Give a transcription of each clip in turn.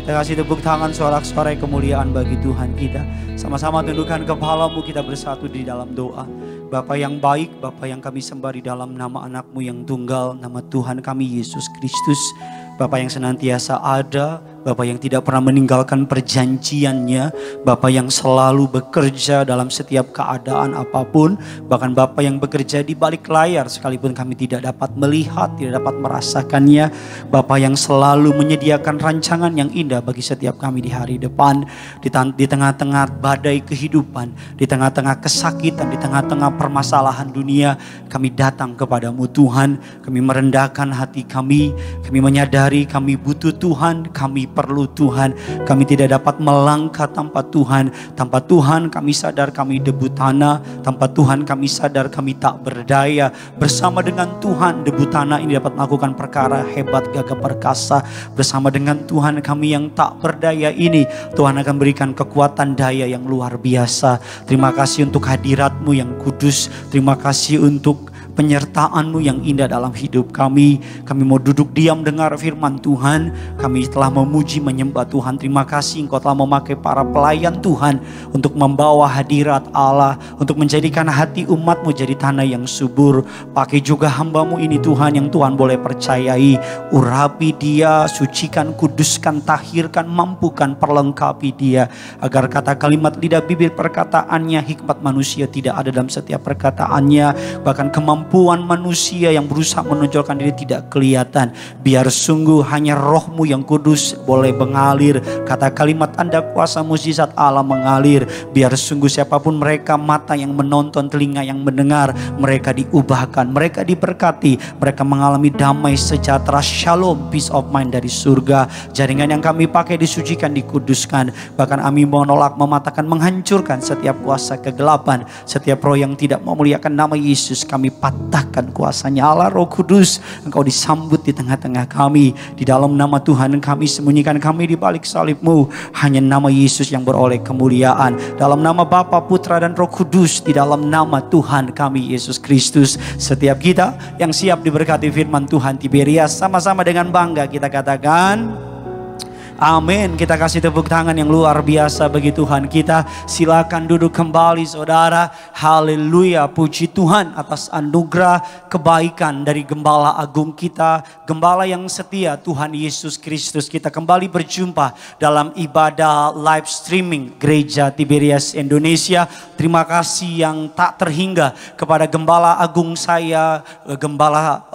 Kita kasih tepuk tangan sorak-sorai kemuliaan bagi Tuhan kita. Sama-sama tundukkan kepalamu, kita bersatu di dalam doa. Bapa yang baik, Bapa yang kami sembah di dalam nama anak-Mu yang tunggal, nama Tuhan kami Yesus Kristus. Bapa yang senantiasa ada, Bapa yang tidak pernah meninggalkan perjanjiannya, Bapa yang selalu bekerja dalam setiap keadaan apapun, bahkan Bapa yang bekerja di balik layar sekalipun kami tidak dapat melihat, tidak dapat merasakannya. Bapa yang selalu menyediakan rancangan yang indah bagi setiap kami di hari depan, di tengah-tengah badai kehidupan, di tengah-tengah kesakitan, di tengah-tengah permasalahan dunia, kami datang kepadamu Tuhan. Kami merendahkan hati kami menyadari kami butuh Tuhan, kami perlu Tuhan. Kami tidak dapat melangkah tanpa Tuhan. Tanpa Tuhan kami sadar kami debu tanah. Tanpa Tuhan kami sadar kami tak berdaya. Bersama dengan Tuhan debu tanah ini dapat melakukan perkara hebat, gagah perkasa. Bersama dengan Tuhan kami yang tak berdaya ini, Tuhan akan berikan kekuatan daya yang luar biasa. Terima kasih untuk hadirat-Mu yang kudus. Terima kasih untuk penyertaan-Mu yang indah dalam hidup kami. Kami mau duduk diam dengar firman Tuhan. Kami telah memuji menyembah Tuhan. Terima kasih Engkau telah memakai para pelayan Tuhan untuk membawa hadirat Allah, untuk menjadikan hati umat-Mu jadi tanah yang subur. Pakai juga hamba-Mu ini Tuhan, yang Tuhan boleh percayai. Urapi dia, sucikan, kuduskan, tahirkan, mampukan, perlengkapi dia, agar kata kalimat lidah bibir perkataannya, hikmat manusia tidak ada dalam setiap perkataannya. Bahkan kemampuan manusia yang berusaha menonjolkan diri tidak kelihatan. Biar sungguh hanya Roh-Mu yang kudus boleh mengalir. Kata kalimat Anda kuasa mukjizat Allah mengalir. Biar sungguh siapapun mereka, mata yang menonton, telinga yang mendengar, mereka diubahkan, mereka diberkati, mereka mengalami damai sejahtera, shalom, peace of mind dari surga. Jaringan yang kami pakai disucikan, dikuduskan. Bahkan kami menolak, mematahkan, menghancurkan setiap kuasa kegelapan, setiap roh yang tidak memuliakan nama Yesus. Kami patahkan kuasanya. Allah Roh Kudus, Engkau disambut di tengah-tengah kami. Di dalam nama Tuhan kami sembunyikan kami di balik salib-Mu. Hanya nama Yesus yang beroleh kemuliaan. Dalam nama Bapa, Putra dan Roh Kudus, di dalam nama Tuhan kami Yesus Kristus. Setiap kita yang siap diberkati firman Tuhan Tiberias, sama-sama dengan bangga kita katakan amin. Kita kasih tepuk tangan yang luar biasa bagi Tuhan kita. Silakan duduk kembali saudara. Haleluya, puji Tuhan atas anugerah kebaikan dari Gembala Agung kita, Gembala yang setia, Tuhan Yesus Kristus. Kita kembali berjumpa dalam ibadah live streaming Gereja Tiberias Indonesia. Terima kasih yang tak terhingga kepada Gembala Agung saya, Gembala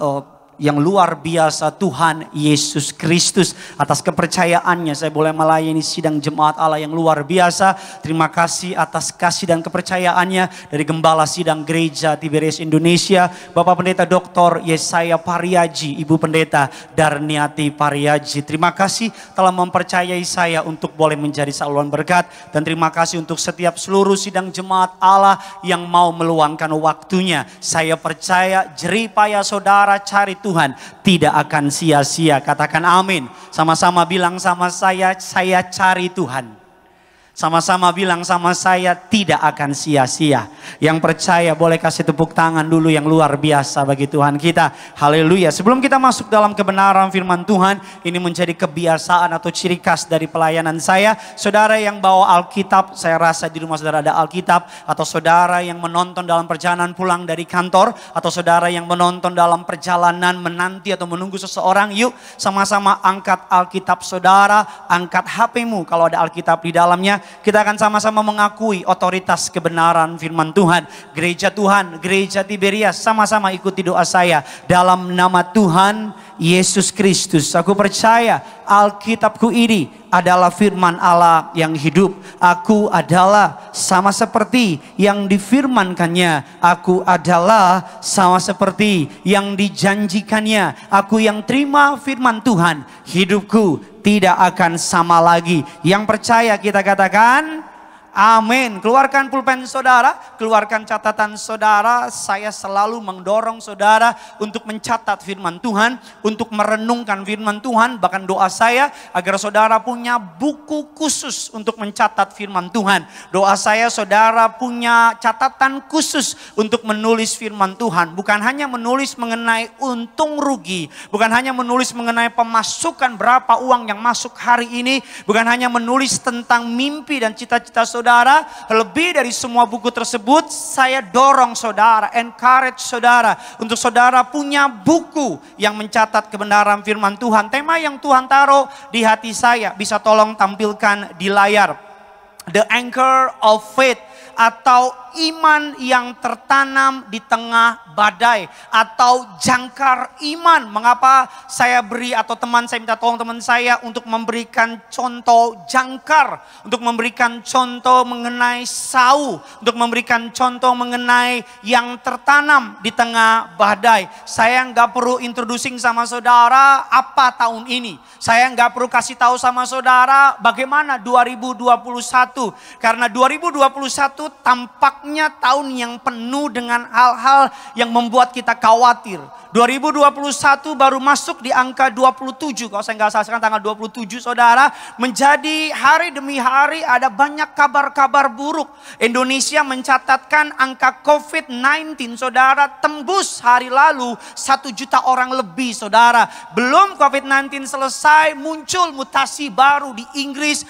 yang luar biasa Tuhan Yesus Kristus. Atas kepercayaannya saya boleh melayani sidang jemaat Allah yang luar biasa. Terima kasih atas kasih dan kepercayaannya dari Gembala Sidang Gereja Tiberias Indonesia, Bapak Pendeta Dr. Yesaya Pariaji, Ibu Pendeta Darniati Pariaji. Terima kasih telah mempercayai saya untuk boleh menjadi saluran berkat. Dan terima kasih untuk setiap seluruh sidang jemaat Allah yang mau meluangkan waktunya. Saya percaya jerih payah saudara cari Tuhan tidak akan sia-sia. Katakan amin. Sama-sama bilang sama saya cari Tuhan. Sama-sama bilang sama saya, tidak akan sia-sia. Yang percaya boleh kasih tepuk tangan dulu yang luar biasa bagi Tuhan kita. Haleluya. Sebelum kita masuk dalam kebenaran firman Tuhan, ini menjadi kebiasaan atau ciri khas dari pelayanan saya. Saudara yang bawa Alkitab, saya rasa di rumah saudara ada Alkitab. Atau saudara yang menonton dalam perjalanan pulang dari kantor. Atau saudara yang menonton dalam perjalanan menanti atau menunggu seseorang. Yuk sama-sama angkat Alkitab saudara, angkat HP-mu kalau ada Alkitab di dalamnya. Kita akan sama-sama mengakui otoritas kebenaran firman Tuhan. Gereja Tuhan, Gereja Tiberias, sama-sama ikuti doa saya. Dalam nama Tuhan Yesus Kristus, aku percaya Alkitabku ini adalah firman Allah yang hidup. Aku adalah sama seperti yang difirmankannya. Aku adalah sama seperti yang dijanjikannya. Aku yang terima firman Tuhan, hidupku tidak akan sama lagi. Yang percaya kita katakan Amin. Keluarkan pulpen saudara, keluarkan catatan saudara. Saya selalu mendorong saudara untuk mencatat firman Tuhan, untuk merenungkan firman Tuhan. Bahkan doa saya agar saudara punya buku khusus untuk mencatat firman Tuhan. Doa saya saudara punya catatan khusus untuk menulis firman Tuhan. Bukan hanya menulis mengenai untung rugi, bukan hanya menulis mengenai pemasukan berapa uang yang masuk hari ini, bukan hanya menulis tentang mimpi dan cita-cita saudara. Lebih dari semua buku tersebut, saya dorong saudara, encourage saudara untuk saudara punya buku yang mencatat kebenaran firman Tuhan. Tema yang Tuhan taruh di hati saya, bisa tolong tampilkan di layar. The Anchor of Faith, atau iman yang tertanam di tengah badai, atau jangkar iman. Mengapa saya beri atau saya minta tolong teman saya untuk memberikan contoh jangkar, untuk memberikan contoh mengenai sau, untuk memberikan contoh mengenai yang tertanam di tengah badai. Saya nggak perlu introducing sama saudara apa tahun ini. Saya nggak perlu kasih tahu sama saudara bagaimana 2021. Karena 2021 tampaknya tahun yang penuh dengan hal-hal yang membuat kita khawatir. 2021 baru masuk di angka 27. Kalau saya nggak salah sekarang tanggal 27 saudara. Menjadi hari demi hari ada banyak kabar-kabar buruk. Indonesia mencatatkan angka COVID-19 saudara tembus hari lalu 1 juta orang lebih saudara. Belum COVID-19 selesai, muncul mutasi baru di Inggris,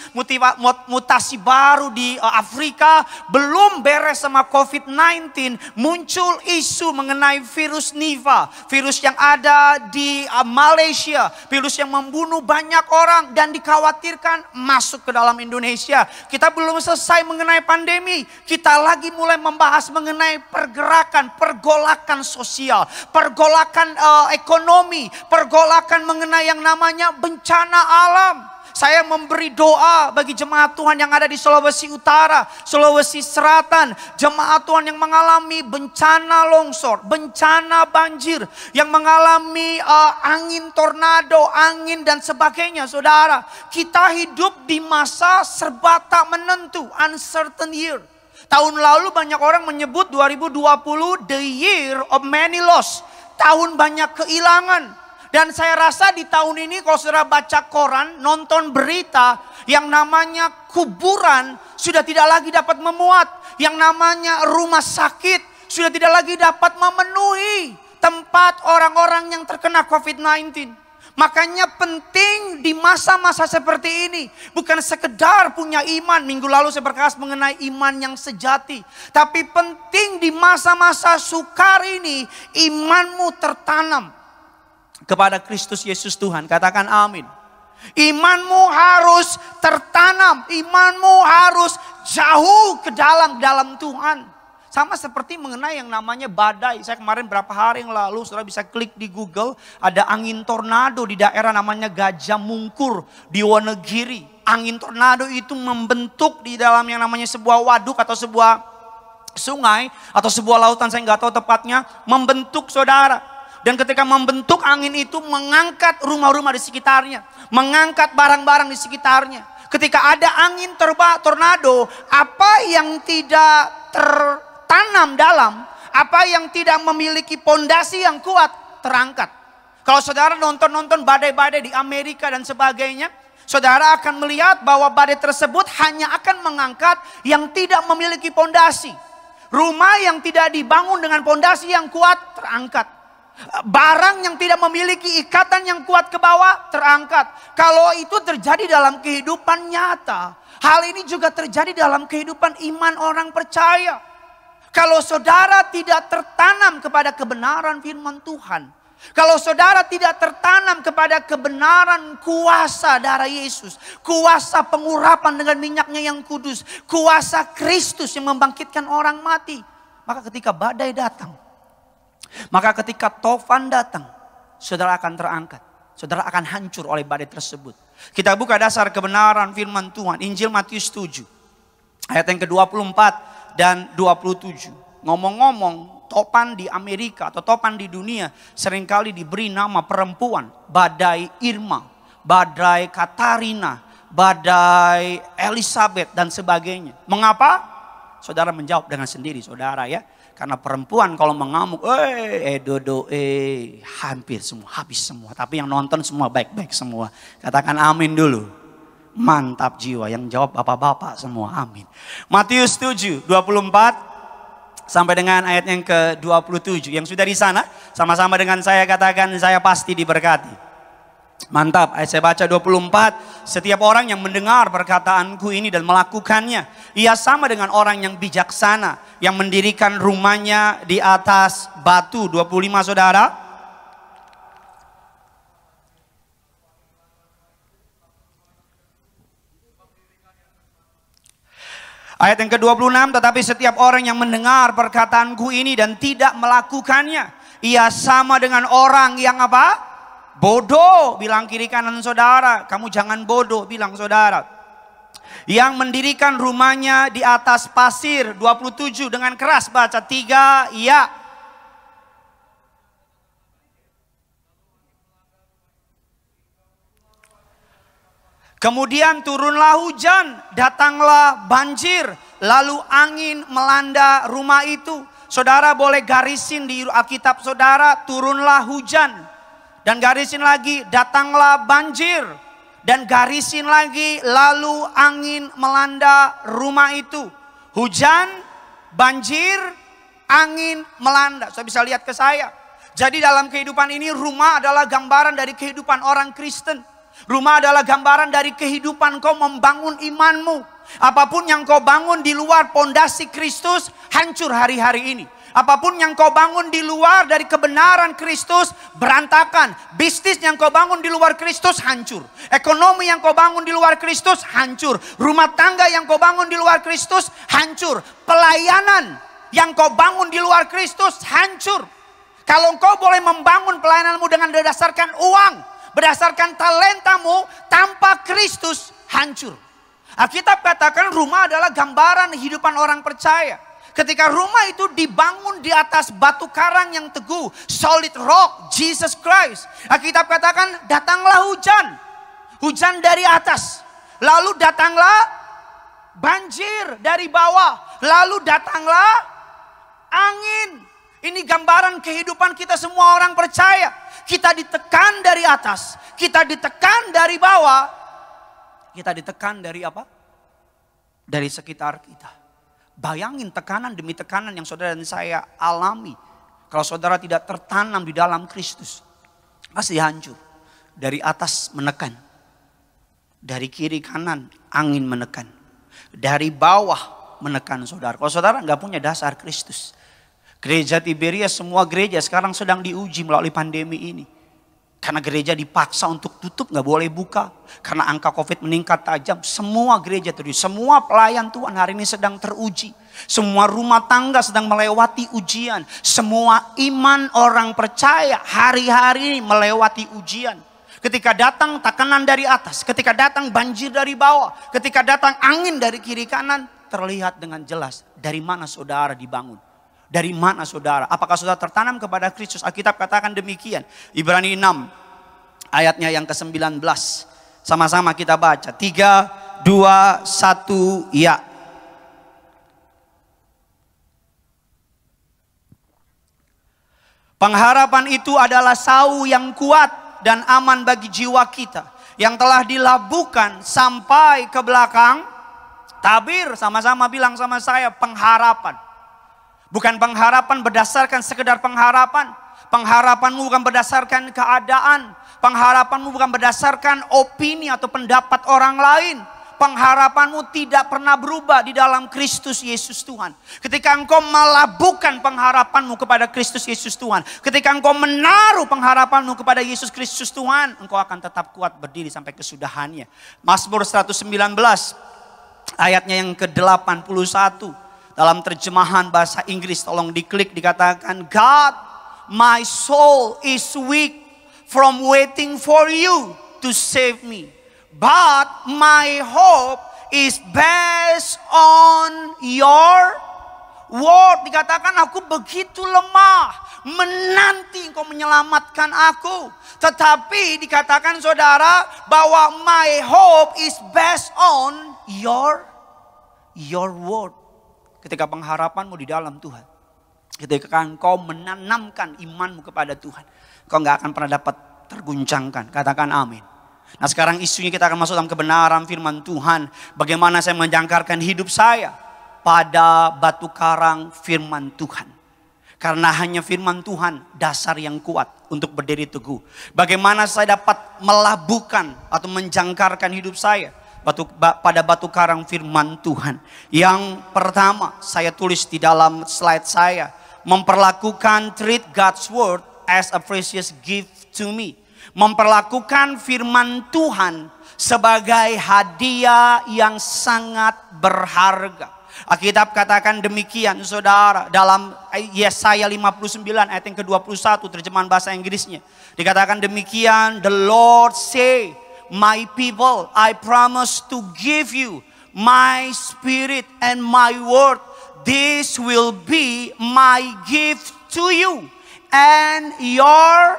mutasi baru di Afrika. Belum beres sama COVID-19, muncul isu mengenai virus Nipah. Virus yang ada di Malaysia, virus yang membunuh banyak orang dan dikhawatirkan masuk ke dalam Indonesia. Kita belum selesai mengenai pandemi, kita lagi mulai membahas mengenai pergolakan sosial, pergolakan ekonomi, pergolakan mengenai yang namanya bencana alam. Saya memberi doa bagi jemaat Tuhan yang ada di Sulawesi Utara, Sulawesi Selatan. Jemaat Tuhan yang mengalami bencana longsor, bencana banjir. Yang mengalami angin tornado, angin dan sebagainya. Saudara, kita hidup di masa serba tak menentu, uncertain year. Tahun lalu banyak orang menyebut 2020 the year of many loss. Tahun banyak kehilangan. Dan saya rasa di tahun ini kalau saudara baca koran, nonton berita, yang namanya kuburan sudah tidak lagi dapat memuat. Yang namanya rumah sakit sudah tidak lagi dapat memenuhi tempat orang-orang yang terkena COVID-19. Makanya penting di masa-masa seperti ini. Bukan sekedar punya iman. Minggu lalu saya berkas mengenai iman yang sejati. Tapi penting di masa-masa sukar ini, imanmu tertanam kepada Kristus Yesus Tuhan. Katakan amin. Imanmu harus tertanam. Imanmu harus jauh ke dalam Tuhan. Sama seperti mengenai yang namanya badai. Saya kemarin berapa hari yang lalu, saudara bisa klik di Google. Ada angin tornado di daerah namanya Gajah Mungkur di Wonogiri. Angin tornado itu membentuk di dalam yang namanya sebuah waduk atau sebuah sungai. Atau sebuah lautan, saya nggak tahu tepatnya. Membentuk saudara. Dan ketika membentuk angin itu mengangkat rumah-rumah di sekitarnya. Mengangkat barang-barang di sekitarnya. Ketika ada angin tornado, apa yang tidak tertanam dalam, apa yang tidak memiliki pondasi yang kuat, terangkat. Kalau saudara nonton badai-badai di Amerika dan sebagainya, saudara akan melihat bahwa badai tersebut hanya akan mengangkat yang tidak memiliki pondasi. Rumah yang tidak dibangun dengan pondasi yang kuat, terangkat. Barang yang tidak memiliki ikatan yang kuat ke bawah terangkat. Kalau itu terjadi dalam kehidupan nyata, hal ini juga terjadi dalam kehidupan iman orang percaya. Kalau saudara tidak tertanam kepada kebenaran firman Tuhan, kalau saudara tidak tertanam kepada kebenaran kuasa darah Yesus, kuasa pengurapan dengan minyaknya yang kudus, kuasa Kristus yang membangkitkan orang mati, maka ketika badai datang, maka ketika tofan datang, saudara akan terangkat. Saudara akan hancur oleh badai tersebut. Kita buka dasar kebenaran firman Tuhan. Injil Matius 7. Ayat yang ke-24 dan 27. Ngomong-ngomong, topan di Amerika atau topan di dunia seringkali diberi nama perempuan. Badai Irma, badai Katarina, badai Elizabeth dan sebagainya. Mengapa? Saudara menjawab dengan sendiri saudara ya. Karena perempuan kalau mengamuk, hampir semua, habis semua. Tapi yang nonton semua baik-baik semua. Katakan amin dulu. Mantap jiwa, yang jawab bapak-bapak semua, amin. Matius 7, 24 sampai dengan ayat yang ke-27. Yang sudah di sana, sama-sama dengan saya katakan, saya pasti diberkati. Mantap, ayat saya baca 24. Setiap orang yang mendengar perkataanku ini dan melakukannya, ia sama dengan orang yang bijaksana, yang mendirikan rumahnya di atas batu. 25 saudara. Ayat yang ke-26, tetapi setiap orang yang mendengar perkataanku ini dan tidak melakukannya, ia sama dengan orang yang apa? Bodoh. Bilang kiri kanan saudara, kamu jangan bodoh, bilang saudara. Yang mendirikan rumahnya di atas pasir. 27 dengan keras baca 3, ya. Kemudian turunlah hujan, datanglah banjir, lalu angin melanda rumah itu. Saudara boleh garisin di Alkitab saudara, turunlah hujan. Dan garisin lagi, datanglah banjir. Dan garisin lagi, lalu angin melanda rumah itu. Hujan, banjir, angin melanda. Saya bisa lihat ke saya. Jadi dalam kehidupan ini rumah adalah gambaran dari kehidupan orang Kristen. Rumah adalah gambaran dari kehidupan kau membangun imanmu. Apapun yang kau bangun di luar pondasi Kristus, hancur hari-hari ini. Apapun yang kau bangun di luar dari kebenaran Kristus, berantakan. Bisnis yang kau bangun di luar Kristus, hancur. Ekonomi yang kau bangun di luar Kristus, hancur. Rumah tangga yang kau bangun di luar Kristus, hancur. Pelayanan yang kau bangun di luar Kristus, hancur. Kalau kau boleh membangun pelayananmu dengan berdasarkan uang, berdasarkan talentamu, tanpa Kristus, hancur. Alkitab katakan rumah adalah gambaran kehidupan orang percaya. Ketika rumah itu dibangun di atas batu karang yang teguh, solid rock, Jesus Christ. Alkitab katakan datanglah hujan, hujan dari atas. Lalu datanglah banjir dari bawah. Lalu datanglah angin. Ini gambaran kehidupan kita semua orang percaya. Kita ditekan dari atas, kita ditekan dari bawah, kita ditekan dari apa? Dari sekitar kita. Bayangin tekanan demi tekanan yang saudara dan saya alami. Kalau saudara tidak tertanam di dalam Kristus, pasti hancur. Dari atas menekan, dari kiri kanan angin menekan, dari bawah menekan saudara. Kalau saudara nggak punya dasar Kristus, gereja Tiberias, semua gereja sekarang sedang diuji melalui pandemi ini. Karena gereja dipaksa untuk tutup, nggak boleh buka. Karena angka COVID meningkat tajam, semua gereja teruji. Semua pelayan Tuhan hari ini sedang teruji. Semua rumah tangga sedang melewati ujian. Semua iman orang percaya hari-hari ini melewati ujian. Ketika datang tekanan dari atas, ketika datang banjir dari bawah, ketika datang angin dari kiri kanan, terlihat dengan jelas dari mana saudara dibangun. Dari mana saudara? Apakah saudara tertanam kepada Kristus? Alkitab katakan demikian. Ibrani 6 ayatnya yang ke-19. Sama-sama kita baca. 3, 2, 1, ya. Pengharapan itu adalah sau yang kuat dan aman bagi jiwa kita. Yang telah dilabuhkan sampai ke belakang. Tabir, sama-sama bilang sama saya, pengharapan. Bukan pengharapan berdasarkan sekedar pengharapan. Pengharapanmu bukan berdasarkan keadaan. Pengharapanmu bukan berdasarkan opini atau pendapat orang lain. Pengharapanmu tidak pernah berubah di dalam Kristus Yesus Tuhan. Ketika engkau melabuhkan pengharapanmu kepada Kristus Yesus Tuhan. Ketika engkau menaruh pengharapanmu kepada Yesus Kristus Tuhan. Engkau akan tetap kuat berdiri sampai kesudahannya. Mazmur 119 ayatnya yang ke-81. Dalam terjemahan bahasa Inggris, tolong diklik, dikatakan, God, my soul is weak from waiting for you to save me. But my hope is based on your word dikatakan aku begitu lemah, menanti engkau menyelamatkan aku. Tetapi dikatakan saudara bahwa my hope is based on your word. Ketika pengharapanmu di dalam Tuhan, ketika engkau menanamkan imanmu kepada Tuhan, engkau gak akan pernah dapat terguncangkan. Katakan amin. Nah sekarang isunya kita akan masuk dalam kebenaran firman Tuhan. Bagaimana saya menjangkarkan hidup saya pada batu karang firman Tuhan. Karena hanya firman Tuhan dasar yang kuat untuk berdiri teguh. Bagaimana saya dapat melabuhkan atau menjangkarkan hidup saya pada batu karang firman Tuhan. Yang pertama saya tulis di dalam slide saya. Memperlakukan treat God's word as a precious gift to me. Memperlakukan firman Tuhan sebagai hadiah yang sangat berharga. Alkitab katakan demikian saudara dalam Yesaya 59 ayat yang ke-21 terjemahan bahasa Inggrisnya. Dikatakan demikian, the Lord say, my people, I promise to give you my spirit and my word. This will be my gift to you and your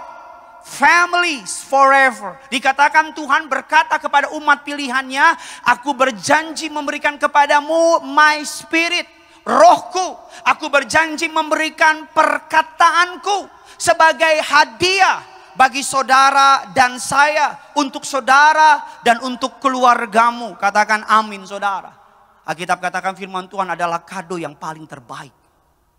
families forever. Dikatakan Tuhan berkata kepada umat pilihannya, aku berjanji memberikan kepadamu my spirit, rohku. Aku berjanji memberikan perkataanku sebagai hadiah bagi saudara dan saya, untuk saudara dan untuk keluargamu. Katakan amin saudara. Alkitab katakan firman Tuhan adalah kado yang paling terbaik.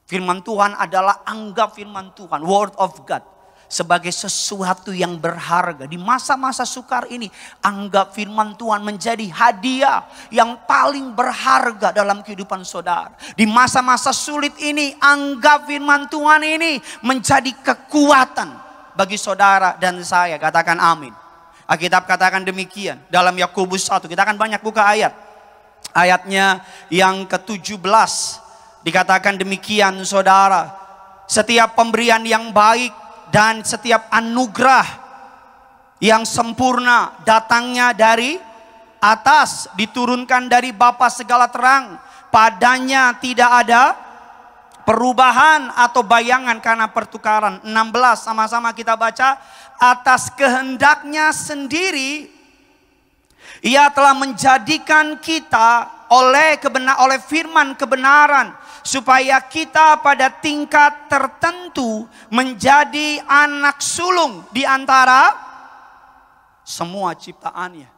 Firman Tuhan adalah, anggap firman Tuhan, word of God, sebagai sesuatu yang berharga. Di masa-masa sukar ini, anggap firman Tuhan menjadi hadiah yang paling berharga dalam kehidupan saudara. Di masa-masa sulit ini, anggap firman Tuhan ini menjadi kekuatan bagi saudara dan saya. Katakan amin. Alkitab katakan demikian dalam Yakobus 1. Kita akan banyak buka ayat. Ayatnya yang ke-17. Dikatakan demikian saudara. Setiap pemberian yang baik dan setiap anugerah yang sempurna datangnya dari atas, diturunkan dari Bapa segala terang. Padanya tidak ada perubahan atau bayangan karena pertukaran. 16 sama-sama kita baca. Atas kehendaknya sendiri Ia telah menjadikan kita oleh firman kebenaran, supaya kita pada tingkat tertentu menjadi anak sulung di antara semua ciptaannya.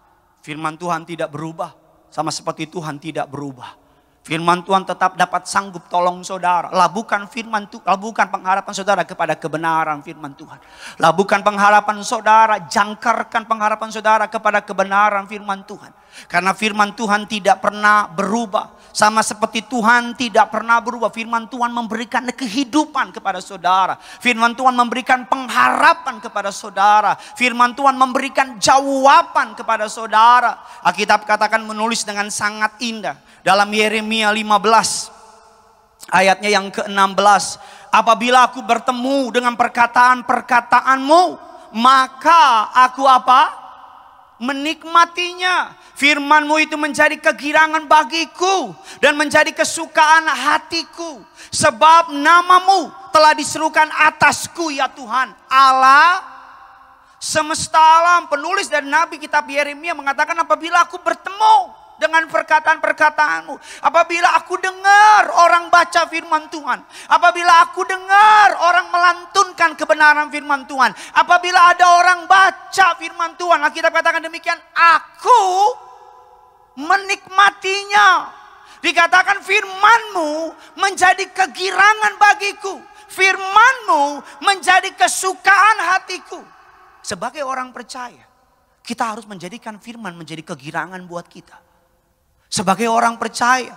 Firman Tuhan tidak berubah, sama seperti Tuhan tidak berubah. Firman Tuhan tetap dapat sanggup tolong saudara. Labuhkan firman Tuhan, labuhkan pengharapan saudara kepada kebenaran firman Tuhan. Labuhkan pengharapan saudara, jangkarkan pengharapan saudara kepada kebenaran firman Tuhan. Karena firman Tuhan tidak pernah berubah. Sama seperti Tuhan tidak pernah berubah. Firman Tuhan memberikan kehidupan kepada saudara. Firman Tuhan memberikan pengharapan kepada saudara. Firman Tuhan memberikan jawaban kepada saudara. Alkitab katakan menulis dengan sangat indah. Dalam Yeremia 15 ayatnya yang ke-16. Apabila aku bertemu dengan perkataan-perkataanmu, maka aku apa? Menikmatinya. Firman-Mu itu menjadi kegirangan bagiku dan menjadi kesukaan hatiku. Sebab nama-Mu telah diserukan atasku ya Tuhan, Allah semesta alam. Penulis dan Nabi kitab Yeremia mengatakan, apabila aku bertemu dengan perkataan-perkataanmu, apabila aku dengar orang baca firman Tuhan, apabila aku dengar orang melantunkan kebenaran firman Tuhan, apabila ada orang baca firman Tuhan, kita katakan demikian, aku menikmatinya. Dikatakan firman-Mu menjadi kegirangan bagiku, firman-Mu menjadi kesukaan hatiku. Sebagai orang percaya, kita harus menjadikan firman menjadi kegirangan buat kita. Sebagai orang percaya,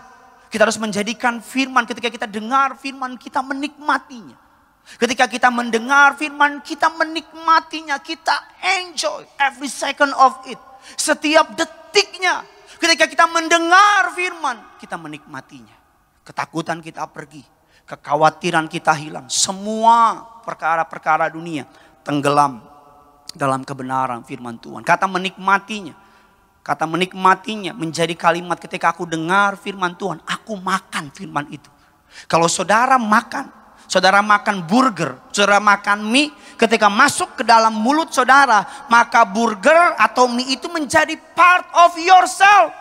kita harus menjadikan firman, ketika kita dengar firman, kita menikmatinya. Ketika kita mendengar firman, kita menikmatinya. Kita enjoy every second of it. Setiap detiknya. Ketika kita mendengar firman, kita menikmatinya. Ketakutan kita pergi. Kekhawatiran kita hilang. Semua perkara-perkara dunia tenggelam dalam kebenaran firman Tuhan. Kata menikmatinya. Kata menikmatinya menjadi kalimat ketika aku dengar firman Tuhan, aku makan firman itu. Kalau saudara makan burger, saudara makan mie, ketika masuk ke dalam mulut saudara, maka burger atau mie itu menjadi part of yourself.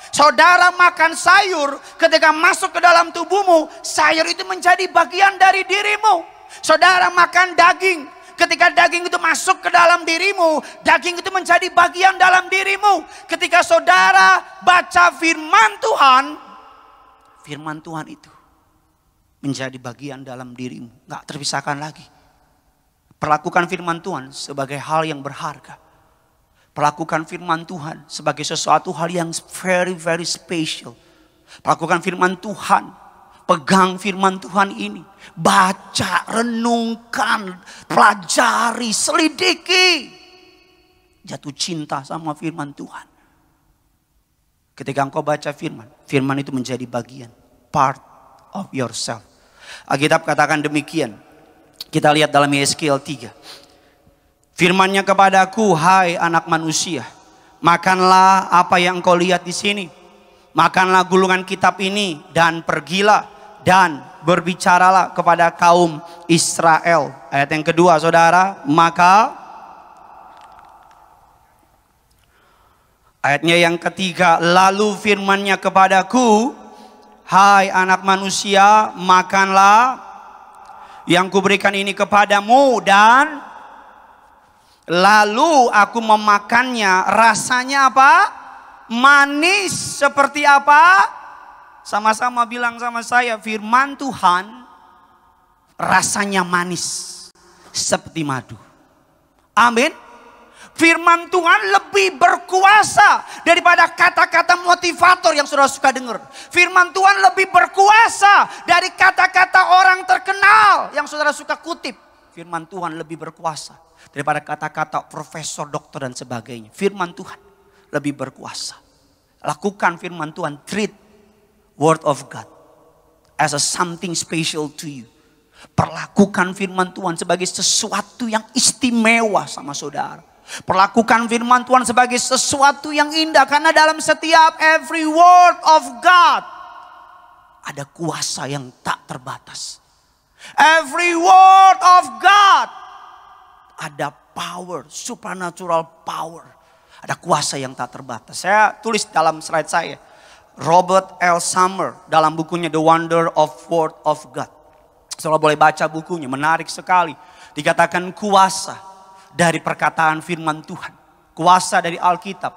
Saudara makan sayur, ketika masuk ke dalam tubuhmu, sayur itu menjadi bagian dari dirimu. Saudara makan daging, ketika daging itu masuk ke dalam dirimu, daging itu menjadi bagian dalam dirimu. Ketika saudara baca firman Tuhan itu menjadi bagian dalam dirimu, gak terpisahkan lagi. Perlakukan firman Tuhan sebagai hal yang berharga. Perlakukan firman Tuhan sebagai sesuatu hal yang very very special. Perlakukan firman Tuhan, pegang firman Tuhan ini, baca, renungkan, pelajari, selidiki. Jatuh cinta sama firman Tuhan. Ketika engkau baca firman itu menjadi bagian, part of yourself. Alkitab katakan demikian. Kita lihat dalam Yeskiel 3. Firman-Nya kepadaku, hai anak manusia, makanlah apa yang engkau lihat di sini. Makanlah gulungan kitab ini dan pergilah dan berbicaralah kepada kaum Israel. Ayat yang kedua, saudara, maka ayatnya yang ketiga, lalu firman-Nya kepadaku, hai anak manusia, makanlah yang kuberikan ini kepadamu, dan lalu aku memakannya. Rasanya apa? Manis. Seperti apa? Sama-sama bilang sama saya, firman Tuhan rasanya manis seperti madu. Amin. Firman Tuhan lebih berkuasa daripada kata-kata motivator yang saudara suka dengar. Firman Tuhan lebih berkuasa dari kata-kata orang terkenal yang saudara suka kutip. Firman Tuhan lebih berkuasa daripada kata-kata profesor, dokter dan sebagainya. Firman Tuhan lebih berkuasa. Lakukan firman Tuhan, treat word of God as a something special to you. Perlakukan firman Tuhan sebagai sesuatu yang istimewa sama saudara. Perlakukan firman Tuhan sebagai sesuatu yang indah, karena dalam setiap every word of God ada kuasa yang tak terbatas. Every word of God ada power, supernatural power. Ada kuasa yang tak terbatas. Saya tulis dalam slide saya, Robert L. Summer dalam bukunya The Wonder of Word of God. Saudara boleh baca bukunya, menarik sekali. Dikatakan kuasa dari perkataan firman Tuhan. Kuasa dari Alkitab.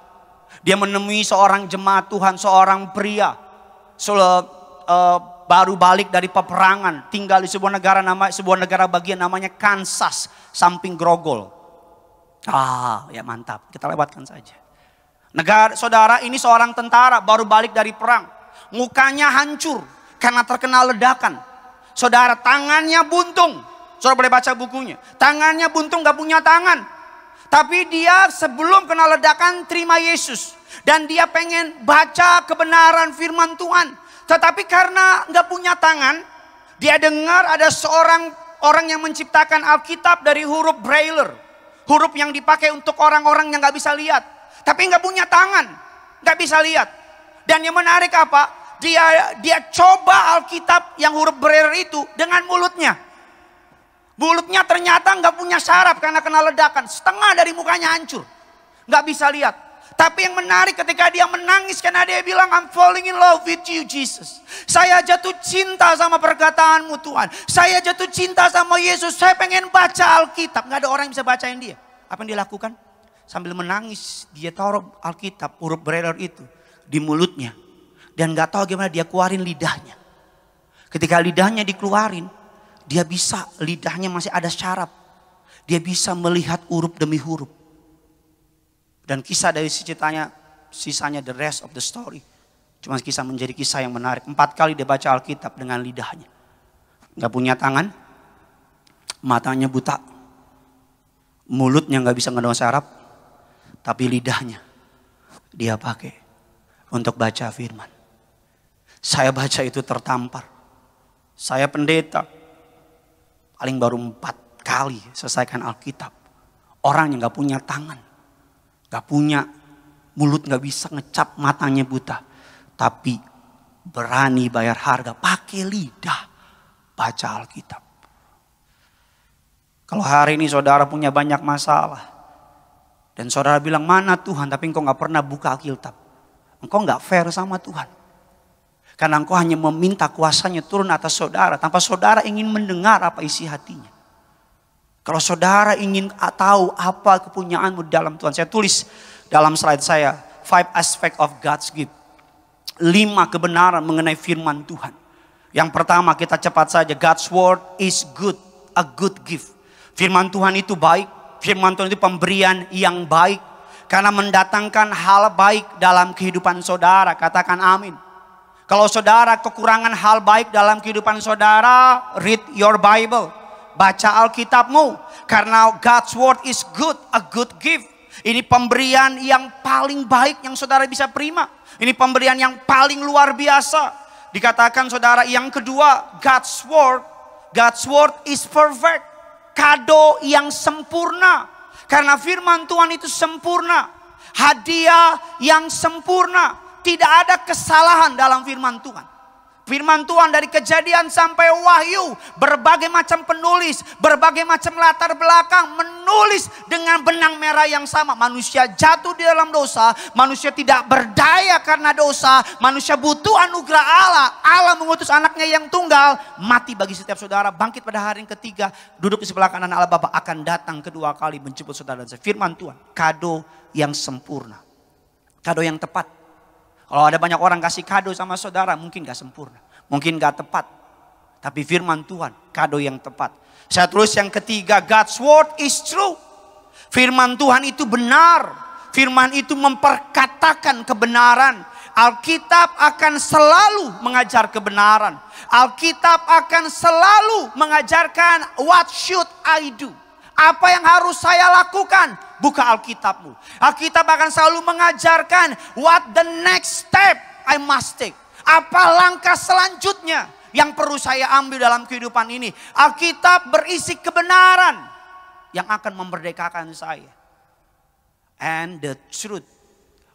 Dia menemui seorang jemaat Tuhan, seorang pria. Baru balik dari peperangan. Tinggal di sebuah negara bagian namanya Kansas. Samping Grogol. Ya mantap. Kita lewatkan saja. Saudara, ini seorang tentara baru balik dari perang. Mukanya hancur karena terkena ledakan. Saudara, tangannya buntung. Saudara boleh baca bukunya. Tangannya buntung, gak punya tangan. Tapi dia sebelum kena ledakan terima Yesus. Dan dia pengen baca kebenaran firman Tuhan. Tetapi karena gak punya tangan, dia dengar ada seorang orang yang menciptakan Alkitab dari huruf Braille. Huruf yang dipakai untuk orang-orang yang gak bisa lihat. Tapi gak punya tangan, gak bisa lihat. Dan yang menarik apa? Dia coba Alkitab yang huruf Braille itu dengan mulutnya. Mulutnya ternyata nggak punya saraf karena kena ledakan. Setengah dari mukanya hancur. Nggak bisa lihat. Tapi yang menarik ketika dia menangis karena dia bilang, I'm falling in love with you Jesus. Saya jatuh cinta sama perkataanmu Tuhan. Saya jatuh cinta sama Yesus. Saya pengen baca Alkitab. Nggak ada orang yang bisa bacain dia. Apa yang dia lakukan? Sambil menangis dia taruh Alkitab huruf Braille itu di mulutnya. Dan nggak tahu gimana dia keluarin lidahnya. Ketika lidahnya dikeluarin, dia bisa, lidahnya masih ada syaraf. Dia bisa melihat huruf demi huruf. Dan kisah dari sisanya the rest of the story. Cuma kisah menjadi kisah yang menarik. 4 kali dia baca Alkitab dengan lidahnya. Gak punya tangan. Matanya buta. Mulutnya gak bisa ngedong syaraf. Tapi lidahnya dia pakai untuk baca firman. Saya baca itu tertampar. Saya pendeta. Paling baru 4 kali selesaikan Alkitab. Orang yang gak punya tangan. Gak punya mulut, gak bisa ngecap, matanya buta. Tapi berani bayar harga, pakai lidah, baca Alkitab. Kalau hari ini saudara punya banyak masalah, dan saudara bilang, mana Tuhan, tapi engkau gak pernah buka Alkitab, engkau gak fair sama Tuhan. Karena engkau hanya meminta kuasanya turun atas saudara, tanpa saudara ingin mendengar apa isi hatinya. Kalau saudara ingin tahu apa kepunyaanmu dalam Tuhan, saya tulis dalam slide saya, 5 aspect of God's gift. 5 kebenaran mengenai firman Tuhan. Yang pertama, kita cepat saja, God's word is good, a good gift. Firman Tuhan itu baik, firman Tuhan itu pemberian yang baik. Karena mendatangkan hal baik dalam kehidupan saudara, katakan amin. Kalau saudara kekurangan hal baik dalam kehidupan saudara, read your Bible. Baca Alkitabmu. Karena God's word is good, a good gift. Ini pemberian yang paling baik yang saudara bisa terima. Ini pemberian yang paling luar biasa. Dikatakan saudara yang kedua, God's word is perfect. Kado yang sempurna. Karena firman Tuhan itu sempurna. Hadiah yang sempurna. Tidak ada kesalahan dalam firman Tuhan. Firman Tuhan dari Kejadian sampai Wahyu, berbagai macam penulis, berbagai macam latar belakang menulis dengan benang merah yang sama. Manusia jatuh di dalam dosa, manusia tidak berdaya karena dosa, manusia butuh anugerah Allah. Allah mengutus anaknya yang tunggal, mati bagi setiap saudara, bangkit pada hari yang ketiga, duduk di sebelah kanan Allah Bapa, akan datang kedua kali menjemput saudara dan saya. Firman Tuhan, kado yang sempurna, kado yang tepat. Kalau ada banyak orang kasih kado sama saudara, mungkin gak sempurna, mungkin gak tepat. Tapi firman Tuhan, kado yang tepat. Saya tulis yang ketiga, God's word is true. Firman Tuhan itu benar. Firman itu memperkatakan kebenaran. Alkitab akan selalu mengajar kebenaran. Alkitab akan selalu mengajarkan what should I do. Apa yang harus saya lakukan? Buka Alkitabmu. Alkitab akan selalu mengajarkan what the next step I must take. Apa langkah selanjutnya yang perlu saya ambil dalam kehidupan ini. Alkitab berisi kebenaran yang akan memerdekakan saya. And the truth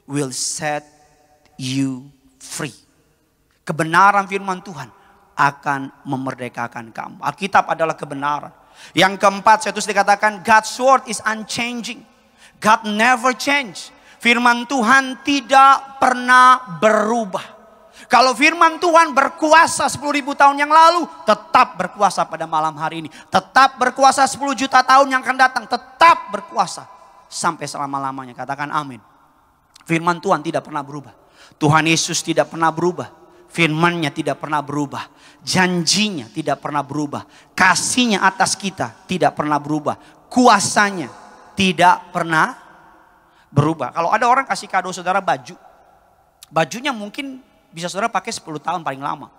will set you free. Kebenaran firman Tuhan akan memerdekakan kamu. Alkitab adalah kebenaran. Yang keempat, saya terus dikatakan God's word is unchanging. God never change. Firman Tuhan tidak pernah berubah. Kalau firman Tuhan berkuasa 10.000 tahun yang lalu, tetap berkuasa pada malam hari ini. Tetap berkuasa 10 juta tahun yang akan datang. Tetap berkuasa sampai selama-lamanya. Katakan amin. Firman Tuhan tidak pernah berubah. Tuhan Yesus tidak pernah berubah. Firman-Nya tidak pernah berubah. Janjinya tidak pernah berubah. Kasih-Nya atas kita tidak pernah berubah. Kuasanya tidak pernah berubah. Kalau ada orang kasih kado saudara baju. Bajunya mungkin bisa saudara pakai 10 tahun paling lama.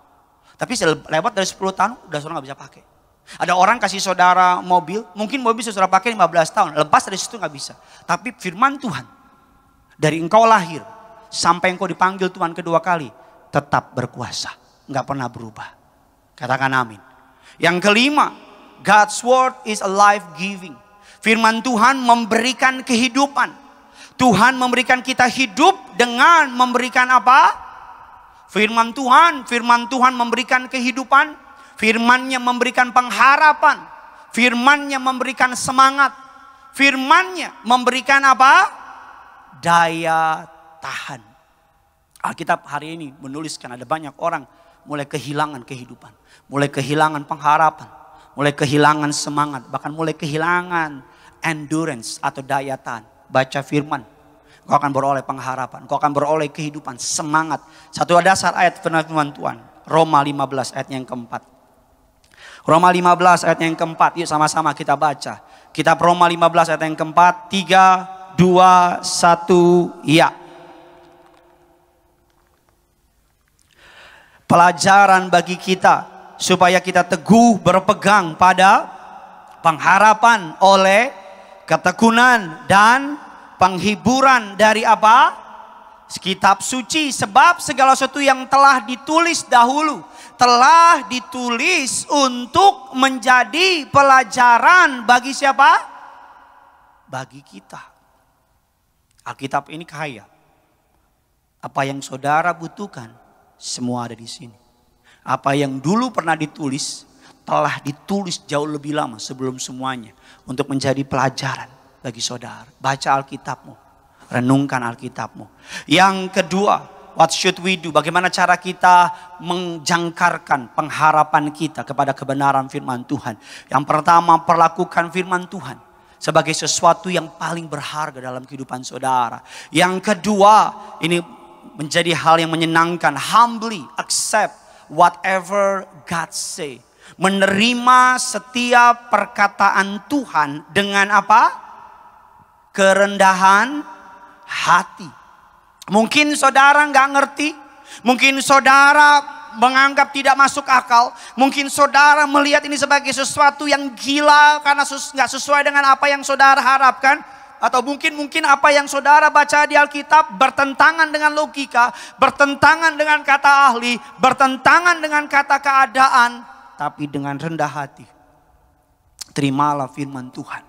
Tapi lewat dari 10 tahun udah saudara gak bisa pakai. Ada orang kasih saudara mobil. Mungkin mobil saudara pakai 15 tahun. Lepas dari situ gak bisa. Tapi firman Tuhan. Dari engkau lahir sampai engkau dipanggil Tuhan kedua kali. Tetap berkuasa. Gak pernah berubah. Katakan amin. Yang kelima. God's word is a life-giving. Firman Tuhan memberikan kehidupan. Tuhan memberikan kita hidup dengan memberikan apa? Firman Tuhan memberikan kehidupan. Firman-Nya memberikan pengharapan. Firman-Nya memberikan semangat. Firman-Nya memberikan apa? Daya tahan. Alkitab hari ini menuliskan ada banyak orang mulai kehilangan kehidupan. Mulai kehilangan pengharapan. Mulai kehilangan semangat. Bahkan mulai kehilangan endurance atau daya tahan. Baca firman. Kau akan beroleh pengharapan. Kau akan beroleh kehidupan, semangat. Satu dasar ayat firman Tuhan. Roma 15 ayat yang keempat. Roma 15 ayat yang keempat. Yuk sama-sama kita baca. Kitab Roma 15 ayat yang keempat. 3, 2, 1, ya. Pelajaran bagi kita supaya kita teguh berpegang pada pengharapan oleh ketekunan dan penghiburan dari apa? Kitab suci. Sebab segala sesuatu yang telah ditulis dahulu telah ditulis untuk menjadi pelajaran bagi siapa? Bagi kita. Alkitab ini kaya. Apa yang saudara butuhkan semua ada di sini. Apa yang dulu pernah ditulis, telah ditulis jauh lebih lama sebelum semuanya. Untuk menjadi pelajaran bagi saudara. Baca Alkitabmu, renungkan Alkitabmu. Yang kedua, what should we do? Bagaimana cara kita menjangkarkan pengharapan kita kepada kebenaran firman Tuhan. Yang pertama, perlakukan firman Tuhan sebagai sesuatu yang paling berharga dalam kehidupan saudara. Yang kedua, ini menjadi hal yang menyenangkan. Humbly accept whatever God say. Menerima setiap perkataan Tuhan dengan apa? Kerendahan hati. Mungkin saudara nggak ngerti. Mungkin saudara menganggap tidak masuk akal. Mungkin saudara melihat ini sebagai sesuatu yang gila karena nggak sesuai dengan apa yang saudara harapkan. Atau mungkin apa yang saudara baca di Alkitab bertentangan dengan logika, bertentangan dengan kata ahli, bertentangan dengan kata keadaan. Tapi dengan rendah hati, terimalah firman Tuhan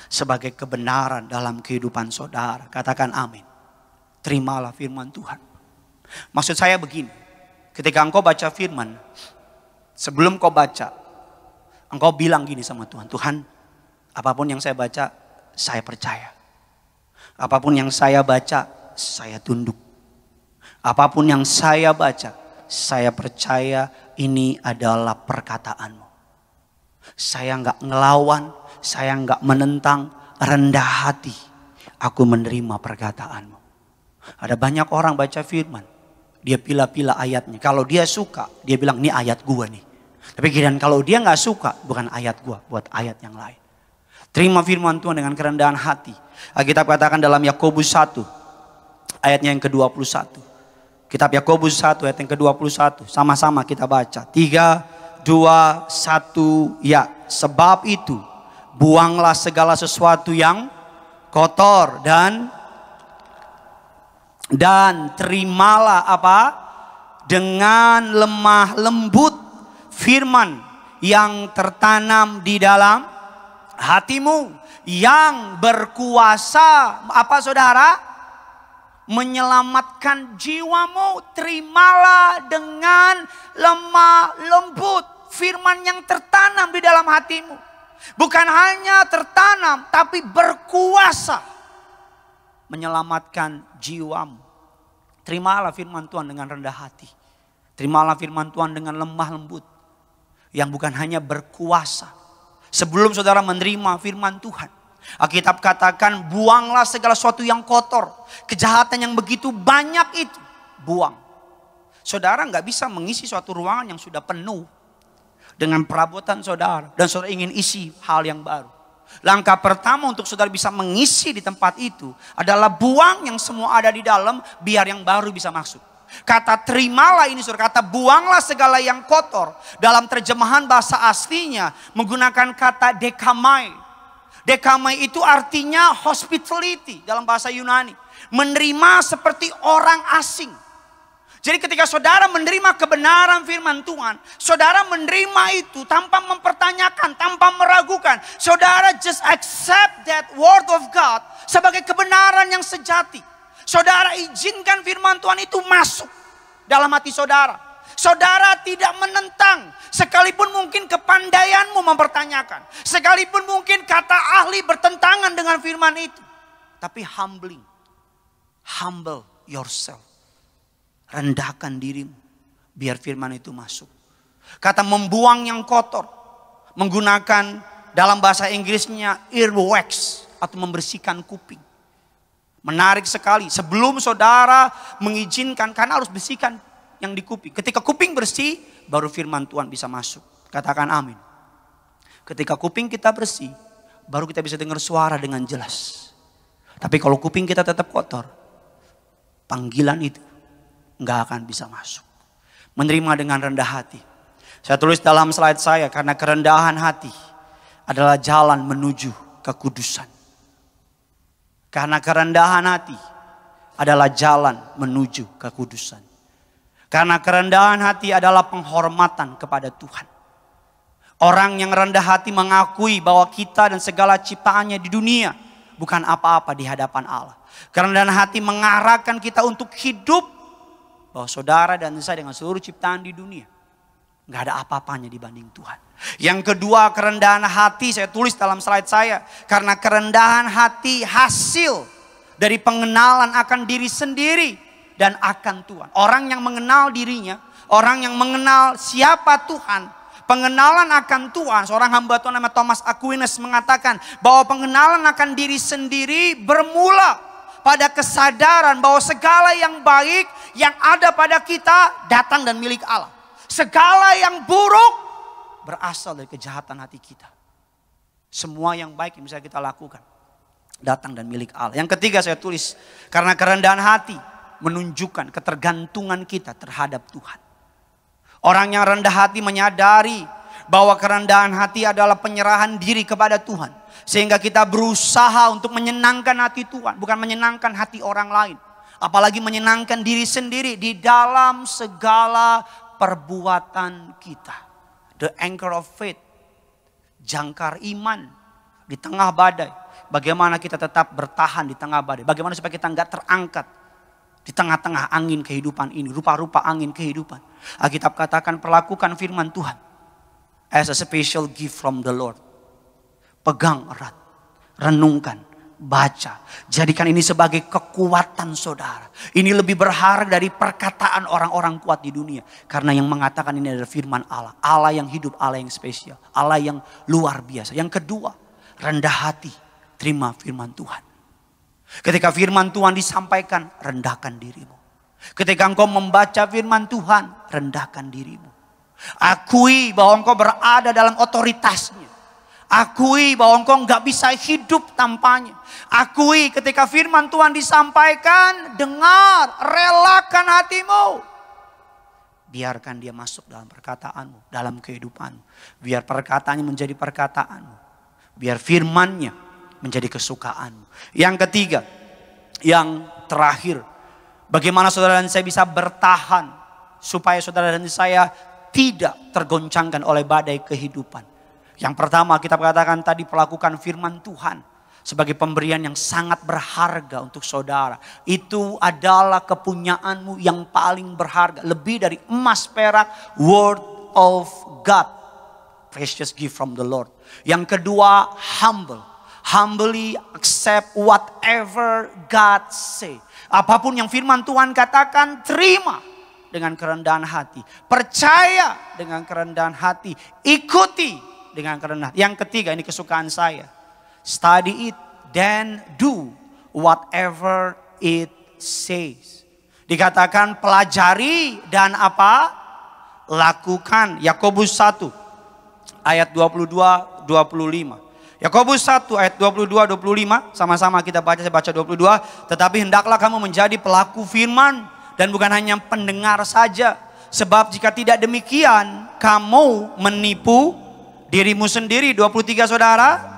sebagai kebenaran dalam kehidupan saudara. Katakan amin. Terimalah firman Tuhan. Maksud saya begini, ketika engkau baca firman, sebelum kau baca, engkau bilang gini sama Tuhan, Tuhan, apapun yang saya baca, saya percaya. Apapun yang saya baca, saya tunduk. Apapun yang saya baca, saya percaya ini adalah perkataanmu. Saya enggak ngelawan, saya enggak menentang, rendah hati. Aku menerima perkataanmu. Ada banyak orang baca firman, dia pilih-pilih ayatnya. Kalau dia suka, dia bilang ini ayat gua nih. Tapi kira-kira kalau dia enggak suka, bukan ayat gua, buat ayat yang lain. Terima firman Tuhan dengan kerendahan hati. Alkitab katakan dalam Yakobus 1 ayatnya yang ke-21. Kitab Yakobus 1 ayat yang ke-21. Sama-sama kita baca. 3, 2, 1 ya. Sebab itu buanglah segala sesuatu yang kotor dan terimalah apa? Dengan lemah lembut firman yang tertanam di dalam hatimu, yang berkuasa apa saudara? Menyelamatkan jiwamu. Terimalah dengan lemah lembut firman yang tertanam di dalam hatimu. Bukan hanya tertanam, tapi berkuasa menyelamatkan jiwamu. Terimalah firman Tuhan dengan rendah hati. Terimalah firman Tuhan dengan lemah lembut. Yang bukan hanya berkuasa. Sebelum saudara menerima firman Tuhan, Alkitab katakan buanglah segala sesuatu yang kotor. Kejahatan yang begitu banyak itu buang. Saudara nggak bisa mengisi suatu ruangan yang sudah penuh dengan perabotan saudara. Dan saudara ingin isi hal yang baru. Langkah pertama untuk saudara bisa mengisi di tempat itu adalah buang yang semua ada di dalam biar yang baru bisa masuk. Kata terimalah ini saudara, kata buanglah segala yang kotor. Dalam terjemahan bahasa aslinya menggunakan kata dekamai. Dekamai itu artinya hospitality dalam bahasa Yunani. Menerima seperti orang asing. Jadi ketika saudara menerima kebenaran firman Tuhan, saudara menerima itu tanpa mempertanyakan, tanpa meragukan. Saudara just accept that word of God sebagai kebenaran yang sejati. Saudara izinkan firman Tuhan itu masuk dalam hati saudara. Saudara tidak menentang, sekalipun mungkin kepandaianmu mempertanyakan. Sekalipun mungkin kata ahli bertentangan dengan firman itu. Tapi humble yourself. Rendahkan dirimu, biar firman itu masuk. Kata membuang yang kotor, menggunakan dalam bahasa Inggrisnya earwax atau membersihkan kuping. Menarik sekali, sebelum saudara mengizinkan, karena harus bersihkan yang di kuping. Ketika kuping bersih, baru firman Tuhan bisa masuk. Katakan amin. Ketika kuping kita bersih, baru kita bisa dengar suara dengan jelas. Tapi kalau kuping kita tetap kotor, panggilan itu nggak akan bisa masuk. Menerima dengan rendah hati. Saya tulis dalam slide saya, karena kerendahan hati adalah jalan menuju kekudusan. Karena kerendahan hati adalah jalan menuju kekudusan. Karena kerendahan hati adalah penghormatan kepada Tuhan. Orang yang rendah hati mengakui bahwa kita dan segala ciptaannya di dunia bukan apa-apa di hadapan Allah. Kerendahan hati mengarahkan kita untuk hidup bahwa saudara dan saya dengan seluruh ciptaan di dunia nggak ada apa-apanya dibanding Tuhan. Yang kedua, kerendahan hati. Saya tulis dalam slide saya, karena kerendahan hati hasil dari pengenalan akan diri sendiri dan akan Tuhan. Orang yang mengenal dirinya, orang yang mengenal siapa Tuhan, pengenalan akan Tuhan. Seorang hamba Tuhan nama Thomas Aquinas mengatakan bahwa pengenalan akan diri sendiri bermula pada kesadaran bahwa segala yang baik yang ada pada kita datang dan milik Allah. Segala yang buruk berasal dari kejahatan hati kita. Semua yang baik yang bisa kita lakukan datang dan milik Allah. Yang ketiga saya tulis, karena kerendahan hati menunjukkan ketergantungan kita terhadap Tuhan. Orang yang rendah hati menyadari bahwa kerendahan hati adalah penyerahan diri kepada Tuhan. Sehingga kita berusaha untuk menyenangkan hati Tuhan, bukan menyenangkan hati orang lain. Apalagi menyenangkan diri sendiri di dalam segala perbuatan kita. The anchor of faith, jangkar iman di tengah badai. Bagaimana kita tetap bertahan di tengah badai. Bagaimana supaya kita nggak terangkat di tengah-tengah angin kehidupan ini. Rupa-rupa angin kehidupan. Alkitab katakan perlakukan firman Tuhan as a special gift from the Lord. Pegang erat, renungkan, baca. Jadikan ini sebagai kekuatan saudara. Ini lebih berharga dari perkataan orang-orang kuat di dunia. Karena yang mengatakan ini adalah firman Allah. Allah yang hidup, Allah yang spesial. Allah yang luar biasa. Yang kedua, rendah hati. Terima firman Tuhan. Ketika firman Tuhan disampaikan, rendahkan dirimu. Ketika engkau membaca firman Tuhan, rendahkan dirimu. Akui bahwa engkau berada dalam otoritasnya. Akui bahwa engkau nggak bisa hidup tanpanya. Akui ketika firman Tuhan disampaikan, dengar, relakan hatimu. Biarkan dia masuk dalam perkataanmu, dalam kehidupanmu. Biar perkataannya menjadi perkataanmu. Biar firmannya menjadi kesukaanmu. Yang ketiga, yang terakhir, bagaimana saudara dan saya bisa bertahan supaya saudara dan saya tidak tergoncangkan oleh badai kehidupan. Yang pertama kita katakan tadi, perlakukan firman Tuhan sebagai pemberian yang sangat berharga untuk saudara. Itu adalah kepunyaanmu yang paling berharga. Lebih dari emas perak, word of God. Precious gift from the Lord. Yang kedua, humble. Humbly accept whatever God say. Apapun yang firman Tuhan katakan, terima dengan kerendahan hati. Percaya dengan kerendahan hati. Ikuti dengan kerendahan. Yang ketiga, ini kesukaan saya. Study it, then do whatever it says. Dikatakan pelajari dan apa? Lakukan. Yakobus 1 ayat 22-25. Yakobus 1 ayat 22-25. Sama-sama kita baca, saya baca 22. Tetapi hendaklah kamu menjadi pelaku firman dan bukan hanya pendengar saja. Sebab jika tidak demikian, kamu menipu dirimu sendiri. 23 saudara.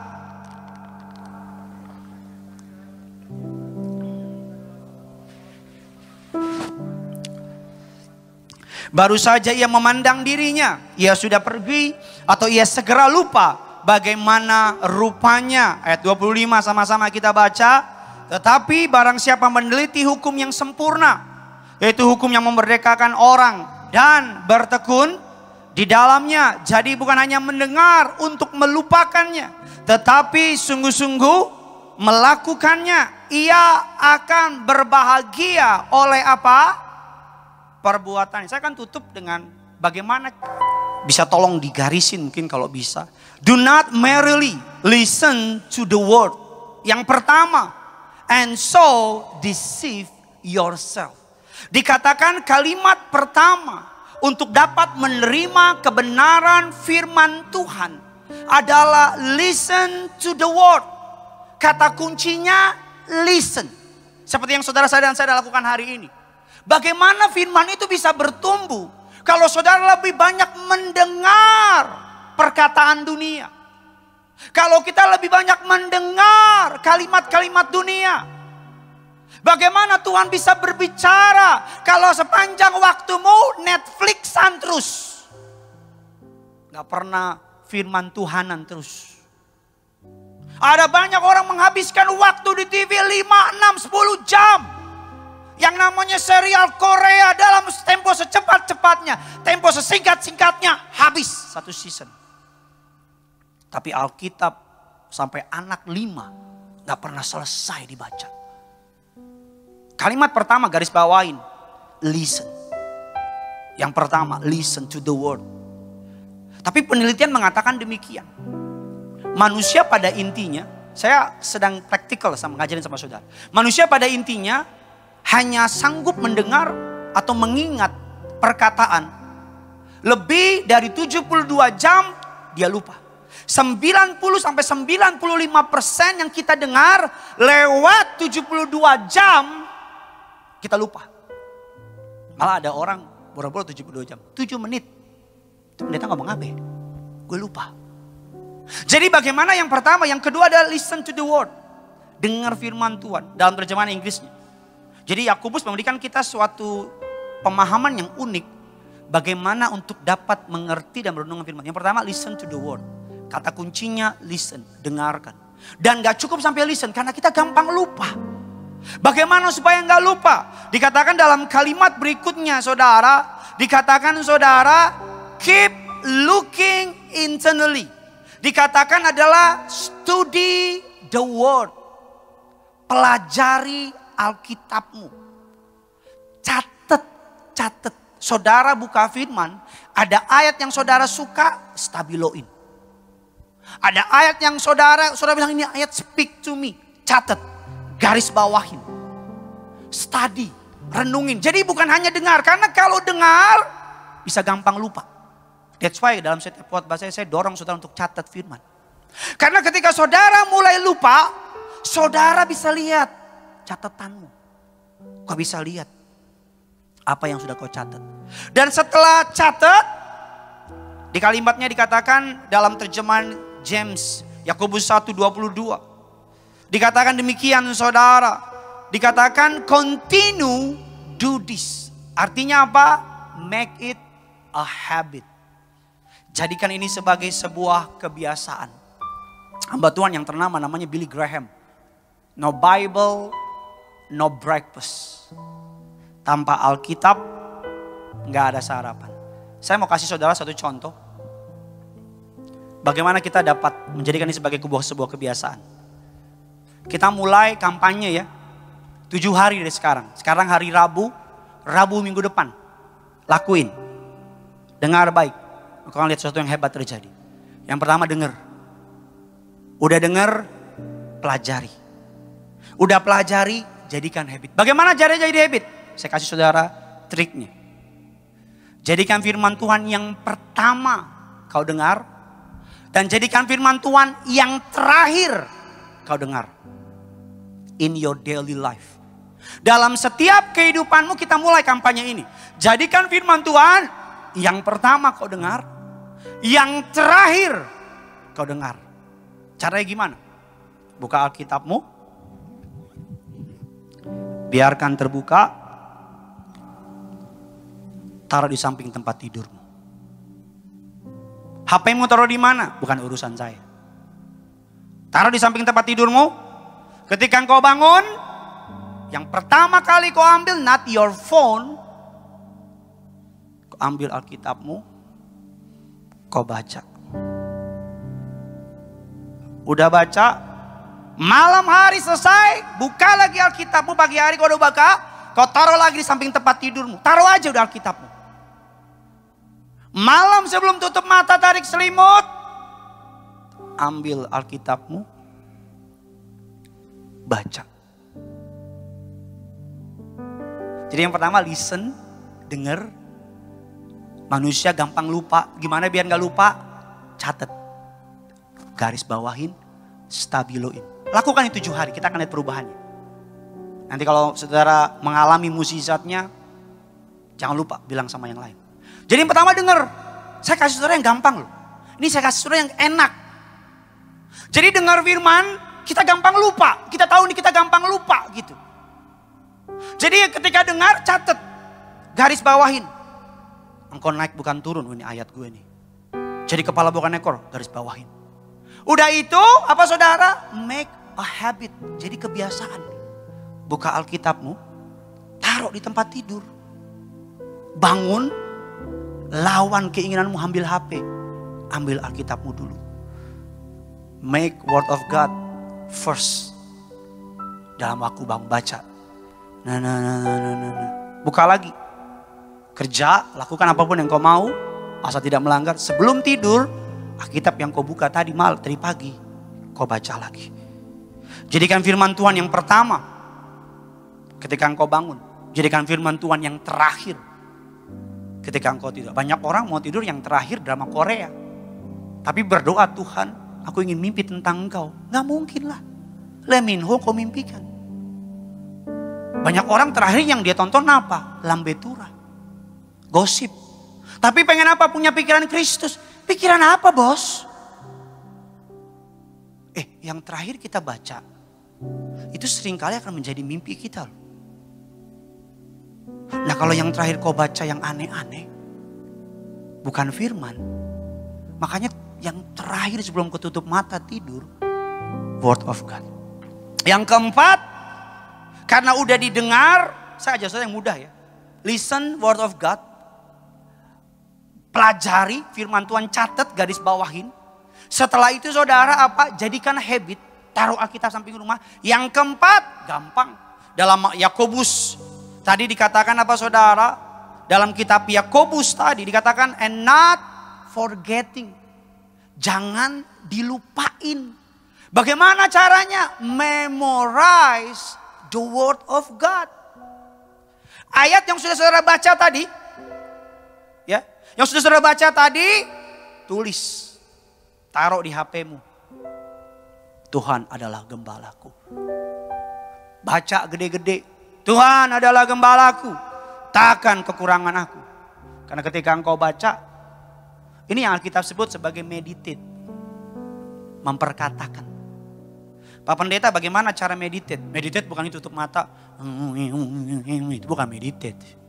Baru saja ia memandang dirinya, ia sudah pergi atau ia segera lupa bagaimana rupanya. Ayat 25 sama-sama kita baca. Tetapi barang siapa meneliti hukum yang sempurna, yaitu hukum yang memerdekakan orang dan bertekun di dalamnya. Jadi bukan hanya mendengar untuk melupakannya, tetapi sungguh-sungguh melakukannya. Ia akan berbahagia oleh apa? Perbuatannya. Saya akan tutup dengan bagaimana, bisa tolong digarisin mungkin kalau bisa. Do not merely listen to the word. Yang pertama, and so deceive yourself. Dikatakan kalimat pertama untuk dapat menerima kebenaran firman Tuhan adalah listen to the word. Kata kuncinya listen. Seperti yang saudara saya dan saya lakukan hari ini. Bagaimana firman itu bisa bertumbuh kalau saudara lebih banyak mendengar perkataan dunia. Kalau kita lebih banyak mendengar kalimat-kalimat dunia. Bagaimana Tuhan bisa berbicara kalau sepanjang waktumu Netflixan terus. Gak pernah firman Tuhanan terus. Ada banyak orang menghabiskan waktu di TV 5, 6, 10 jam. Yang namanya serial Korea dalam tempo secepat-cepatnya, tempo sesingkat-singkatnya habis satu season. Tapi Alkitab sampai anak 5 gak pernah selesai dibaca. Kalimat pertama garis bawain, listen. Yang pertama, listen to the word. Tapi penelitian mengatakan demikian. Manusia pada intinya, saya sedang praktikal sama ngajarin sama saudara. Manusia pada intinya hanya sanggup mendengar atau mengingat perkataan lebih dari 72 jam dia lupa. 90 sampai 95% yang kita dengar lewat 72 jam kita lupa. Malah ada orang boro-boro 72 jam, 7 menit. Itu pendeta ngomong apa? Gue lupa. Jadi bagaimana yang pertama, yang kedua adalah listen to the word. Dengar firman Tuhan dalam terjemahan Inggrisnya. Jadi Yakobus memberikan kita suatu pemahaman yang unik. Bagaimana untuk dapat mengerti dan merenungkan firman. Yang pertama, listen to the word. Kata kuncinya listen, dengarkan. Dan gak cukup sampai listen, karena kita gampang lupa. Bagaimana supaya gak lupa? Dikatakan dalam kalimat berikutnya saudara. Dikatakan saudara, keep looking internally. Dikatakan adalah study the word. Pelajari Alkitabmu. Catat. Saudara buka firman, ada ayat yang saudara suka, stabiloin. Ada ayat yang saudara bilang ini ayat speak to me. Catat, garis bawahin. Study, renungin. Jadi bukan hanya dengar, karena kalau dengar bisa gampang lupa. That's why dalam setiap khotbah saya dorong saudara untuk catat firman. Karena ketika saudara mulai lupa, saudara bisa lihat catatanmu. Kau bisa lihat apa yang sudah kau catat. Dan setelah catat, di kalimatnya dikatakan dalam terjemahan James, Yakobus 1:22. Dikatakan demikian saudara. Dikatakan continue do this. Artinya apa? Make it a habit. Jadikan ini sebagai sebuah kebiasaan. Hamba Tuhan yang ternama namanya Billy Graham. No Bible, no breakfast. Tanpa Alkitab nggak ada sarapan. Saya mau kasih saudara satu contoh. Bagaimana kita dapat menjadikan ini sebagai sebuah kebiasaan. Kita mulai kampanye ya. 7 hari dari sekarang. Sekarang hari Rabu minggu depan. Lakuin. Dengar baik. Kau akan lihat sesuatu yang hebat terjadi. Yang pertama dengar. Udah dengar, pelajari. Udah pelajari, jadikan habit. Bagaimana caranya jadi habit? Saya kasih saudara triknya. Jadikan firman Tuhan yang pertama kau dengar. Dan jadikan firman Tuhan yang terakhir kau dengar. In your daily life. Dalam setiap kehidupanmu kita mulai kampanye ini. Jadikan firman Tuhan yang pertama kau dengar. Yang terakhir kau dengar. Caranya gimana? Buka Alkitabmu. Biarkan terbuka. Taruh di samping tempat tidurmu. HP-mu taruh di mana? Bukan urusan saya. Taruh di samping tempat tidurmu. Ketika kau bangun, yang pertama kali kau ambil not your phone. Kau ambil Alkitabmu. Kau baca. Udah baca. Malam hari selesai. Buka lagi Alkitabmu. Pagi hari kau udah buka. Kau taruh lagi di samping tempat tidurmu. Taruh aja udah Alkitabmu. Malam sebelum tutup mata tarik selimut. Ambil Alkitabmu. Baca. Jadi yang pertama listen. Dengar. Manusia gampang lupa. Gimana biar gak lupa? Catat. Garis bawahin. Stabiloin. Lakukan itu 7 hari. Kita akan lihat perubahannya. Nanti kalau saudara mengalami mukjizatnya. Jangan lupa bilang sama yang lain. Jadi yang pertama dengar. Saya kasih saudara yang gampang loh. Ini saya kasih saudara yang enak. Jadi dengar firman, kita gampang lupa. Kita tahu nih kita gampang lupa gitu. Jadi ketika dengar, catat. Garis bawahin. Engkau naik bukan turun, ini ayat gue nih. Jadi kepala bukan ekor, garis bawahin. Udah itu, apa saudara? Make a habit. Jadi kebiasaan. Buka Alkitabmu. taruh di tempat tidur. Bangun, lawan keinginanmu, ambil HP, ambil Alkitabmu dulu. Make word of God first. Dalam waktu bangun baca. Buka lagi. Kerja, lakukan apapun yang kau mau, asal tidak melanggar. Sebelum tidur, Alkitab yang kau buka tadi pagi, kau baca lagi. Jadikan firman Tuhan yang pertama ketika engkau bangun. Jadikan firman Tuhan yang terakhir ketika engkau tidur. Banyak orang mau tidur yang terakhir drama Korea. Tapi berdoa, Tuhan, aku ingin mimpi tentang engkau. Gak mungkin lah. Lee Min Ho kau mimpikan. Banyak orang terakhir yang dia tonton apa? Lambe Tura. Gosip. Tapi pengen apa? Punya pikiran Kristus. Pikiran apa, bos? Yang terakhir kita baca, itu seringkali akan menjadi mimpi kita. Nah, kalau yang terakhir kau baca yang aneh-aneh, bukan firman. Makanya yang terakhir sebelum kau tutup mata tidur, word of God. Yang keempat, karena udah didengar, saya aja yang mudah ya. Listen word of God. Pelajari firman Tuhan, catat, garis bawahin. Setelah itu saudara jadikan habit. Taruh Alkitab samping rumah. Yang keempat, gampang. Dalam Yakobus tadi dikatakan apa saudara? Dalam kitab Yakobus tadi dikatakan and not forgetting. Jangan dilupain. Bagaimana caranya? Memorize the word of God. Ayat yang sudah saudara baca tadi, ya, yang sudah saudara baca tadi, tulis. Taruh di HP-mu. Tuhan adalah gembalaku. Baca gede-gede. Tuhan adalah gembalaku. Takkan kekurangan aku. Karena ketika engkau baca, ini yang Alkitab sebut sebagai meditate. Memperkatakan. Pak Pendeta, bagaimana cara meditate? Meditate bukan itu tutup mata. Itu bukan meditate.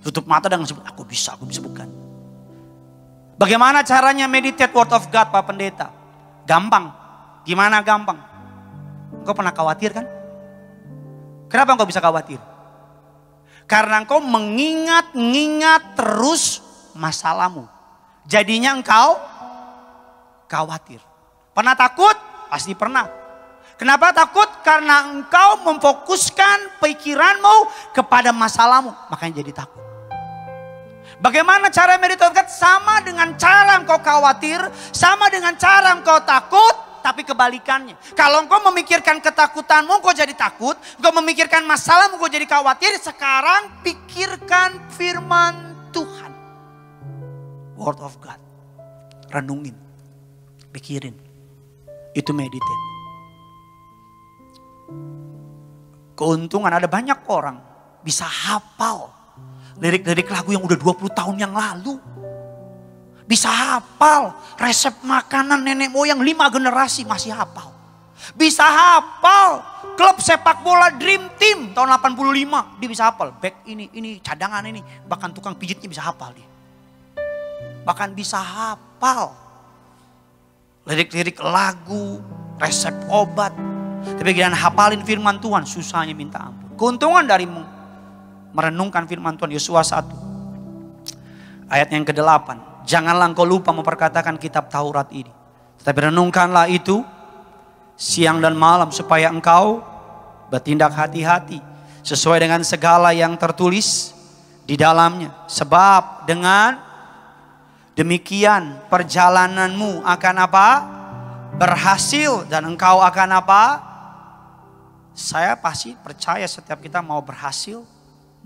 Tutup mata dan sebut, aku bisa bukan. Bagaimana caranya meditate word of God, Pak Pendeta? Gampang. Gimana gampang? Engkau pernah khawatir kan? Kenapa engkau bisa khawatir? Karena engkau mengingat-ingat terus masalahmu. Jadinya engkau khawatir. Pernah takut? Pasti pernah. Kenapa takut? Karena engkau memfokuskan pikiranmu kepada masalahmu. Makanya jadi takut. Bagaimana cara meditate? Sama dengan cara engkau khawatir, sama dengan cara engkau takut, tapi kebalikannya. Kalau engkau memikirkan ketakutanmu, engkau jadi takut. Engkau memikirkan masalahmu, engkau jadi khawatir. Sekarang pikirkan firman Tuhan. Word of God. Renungin, pikirin. Itu meditate. Keuntungan ada banyak orang bisa hafal lirik-lirik lagu yang udah 20 tahun yang lalu. Bisa hafal resep makanan nenek moyang 5 generasi masih hafal. Bisa hafal klub sepak bola Dream Team tahun 85. Dia bisa hafal back ini cadangan ini. Bahkan tukang pijitnya bisa hafal dia. Bahkan bisa hafal lirik-lirik lagu, resep obat. Tapi giliran hafalin firman Tuhan susahnya minta ampun. Keuntungan dari merenungkan firman Tuhan. Yosua 1 ayat yang ke-8. Janganlah engkau lupa memperkatakan kitab Taurat ini, tetapi renungkanlah itu siang dan malam supaya engkau bertindak hati-hati sesuai dengan segala yang tertulis di dalamnya. Sebab dengan demikian perjalananmu akan apa? Berhasil, dan engkau akan apa? Saya pasti percaya setiap kita mau berhasil,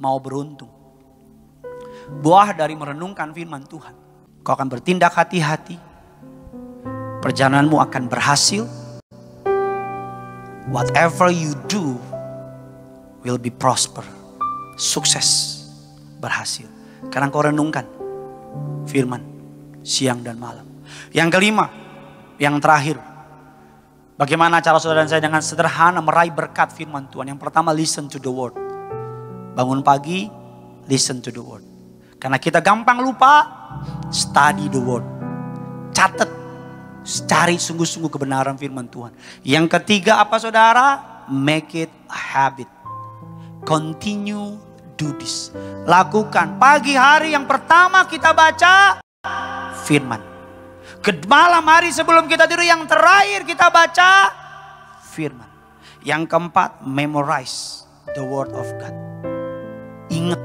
mau beruntung. Buah dari merenungkan firman Tuhan. Kau akan bertindak hati-hati. Perjalananmu akan berhasil. Whatever you do will be prosper. Sukses. Berhasil. Karena kau renungkan firman siang dan malam. Yang kelima, yang terakhir. Bagaimana cara saudara dan saya dengan sederhana meraih berkat firman Tuhan. Yang pertama, listen to the word. Bangun pagi, listen to the word. Karena kita gampang lupa, study the word. Catat, cari sungguh-sungguh kebenaran firman Tuhan. Yang ketiga apa saudara? Make it a habit. Continue Do this. Lakukan. Pagi hari yang pertama kita baca firman. Ke malam hari sebelum kita tidur yang terakhir kita baca firman. Yang keempat, memorize the word of God. Ingat.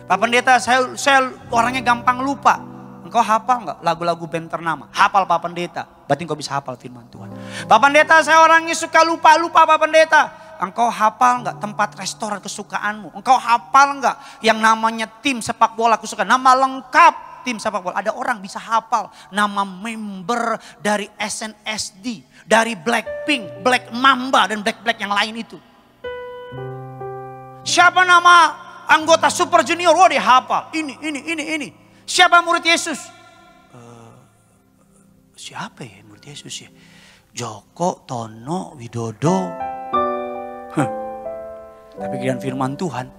Pak Pendeta, saya orangnya gampang lupa. Engkau hafal nggak lagu-lagu band ternama? Hafal Pak Pendeta. Berarti engkau bisa hafal firman Tuhan. Pak Pendeta, saya orangnya suka lupa Pak Pendeta. Engkau hafal nggak tempat restoran kesukaanmu? Engkau hafal nggak yang namanya tim sepak bola kesukaan? Nama lengkap tim sepak bola. Ada orang bisa hafal nama member dari SNSD, dari Blackpink, Black Mamba dan Black yang lain itu. Siapa nama anggota Super Junior? Oh dia hafal. Ini. Siapa murid Yesus? Siapa ya murid Yesus ya? Joko, Tono, Widodo. Tapi dengan firman Tuhan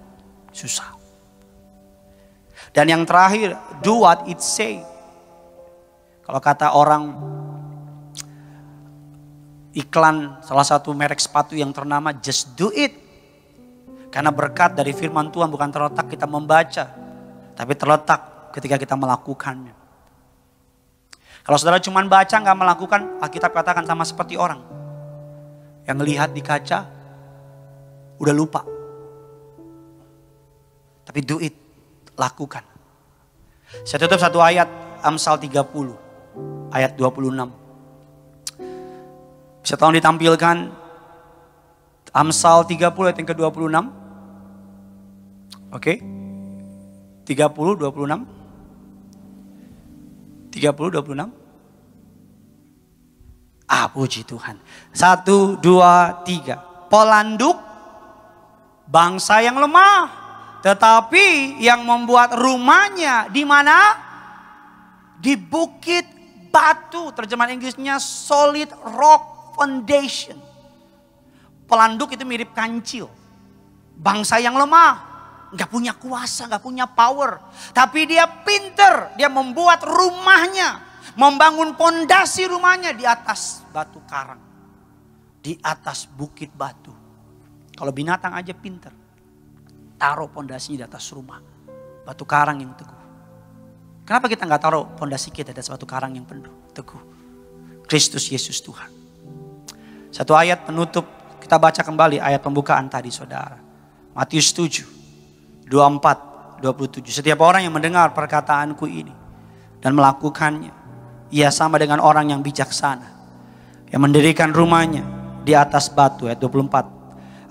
susah. Dan yang terakhir, do what it say. Kalau kata orang iklan salah satu merek sepatu yang ternama, just do it. Karena berkat dari firman Tuhan bukan terletak kita membaca, tapi terletak ketika kita melakukannya. Kalau saudara cuma baca nggak melakukan, Alkitab katakan sama seperti orang yang melihat di kaca, udah lupa. Tapi do it, lakukan. Saya tutup satu ayat, Amsal 30, ayat 26. Bisa tolong ditampilkan Amsal 30 ayat yang ke-26. Oke. 30, 26. 30, 26. Puji Tuhan. 1, 2, 3. Pelanduk bangsa yang lemah, tetapi yang membuat rumahnya di mana? Di bukit batu. Terjemahan Inggrisnya solid rock foundation. Pelanduk itu mirip kancil. Bangsa yang lemah, nggak punya kuasa, nggak punya power. Tapi dia pinter, dia membuat rumahnya, membangun pondasi rumahnya di atas batu karang. Di atas bukit batu. Kalau binatang aja pinter. Taruh pondasinya di atas rumah. Batu karang yang teguh. Kenapa kita nggak taruh pondasi kita di atas batu karang yang teguh? Kristus Yesus Tuhan. Satu ayat penutup, kita baca kembali ayat pembukaan tadi saudara. Matius 7, 24, 27. Setiap orang yang mendengar perkataanku ini dan melakukannya, ia sama dengan orang yang bijaksana, yang mendirikan rumahnya di atas batu. Ayat 24.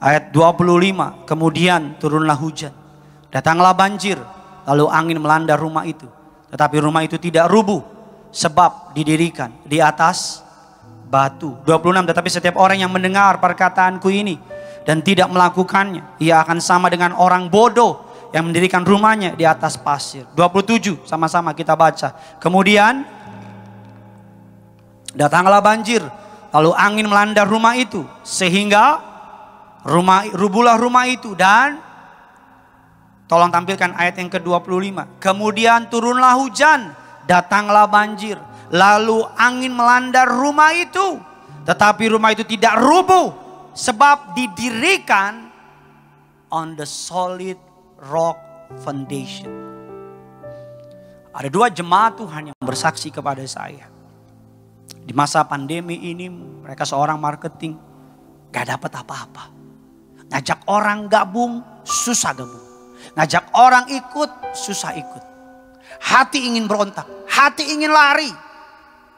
Ayat 25, kemudian turunlah hujan, datanglah banjir, lalu angin melanda rumah itu. Tetapi rumah itu tidak rubuh, sebab didirikan di atas batu. 26, tetapi setiap orang yang mendengar perkataanku ini dan tidak melakukannya, ia akan sama dengan orang bodoh yang mendirikan rumahnya di atas pasir. 27, sama-sama kita baca. Kemudian datanglah banjir, lalu angin melanda rumah itu, sehingga rubuhlah rumah itu. Dan tolong tampilkan ayat yang ke-25. Kemudian turunlah hujan, datanglah banjir, lalu angin melanda rumah itu, tetapi rumah itu tidak rubuh, sebab didirikan on the solid rock foundation. Ada dua jemaat Tuhan yang bersaksi kepada saya. Di masa pandemi ini mereka seorang marketing, gak dapat apa-apa. Ngajak orang gabung, susah gabung. Ngajak orang ikut, susah ikut. Hati ingin berontak, hati ingin lari.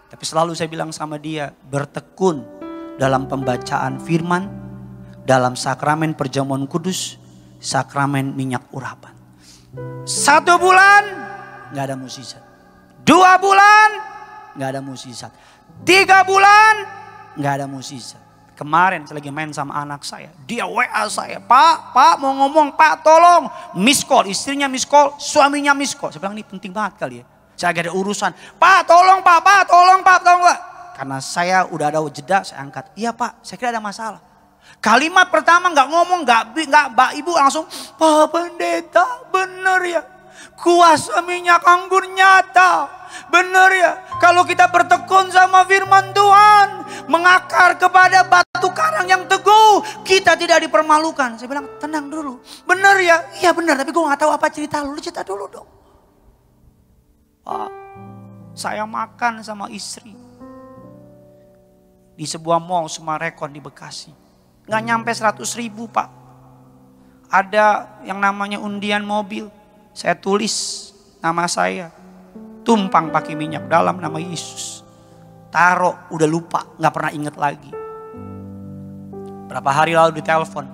Tapi selalu saya bilang sama dia, bertekun dalam pembacaan firman, dalam sakramen perjamuan kudus, sakramen minyak urapan. 1 bulan, gak ada mukjizat. 2 bulan, gak ada mukjizat. 3 bulan, gak ada mukjizat. Kemarin saya lagi main sama anak saya, dia WA saya, Pak mau ngomong, Pak tolong. Miss call, istrinya miss call, suaminya miss call. Saya bilang ini penting banget kali ya. Saya agak ada urusan, Pak tolong Pak, tolong Pak. Karena saya udah ada jeda, saya angkat. Iya Pak, saya kira ada masalah. Kalimat pertama nggak ngomong, nggak Mbak Ibu langsung, Pak Pendeta bener ya, kuasa minyak anggur nyata. Bener ya, kalau kita bertekun sama firman Tuhan, mengakar kepada batu karang orang yang teguh. Kita tidak dipermalukan. Saya bilang, tenang dulu. Benar ya? Iya benar, tapi gue gak tahu apa cerita lu. Lu cerita dulu dong. Pak, saya makan sama istri di sebuah mall Sumarekon di Bekasi. Gak nyampe 100.000 Pak. Ada yang namanya undian mobil. Saya tulis nama saya. Tumpang pakai minyak dalam nama Yesus. Taruh, udah lupa, gak pernah inget lagi. Berapa hari lalu ditelepon.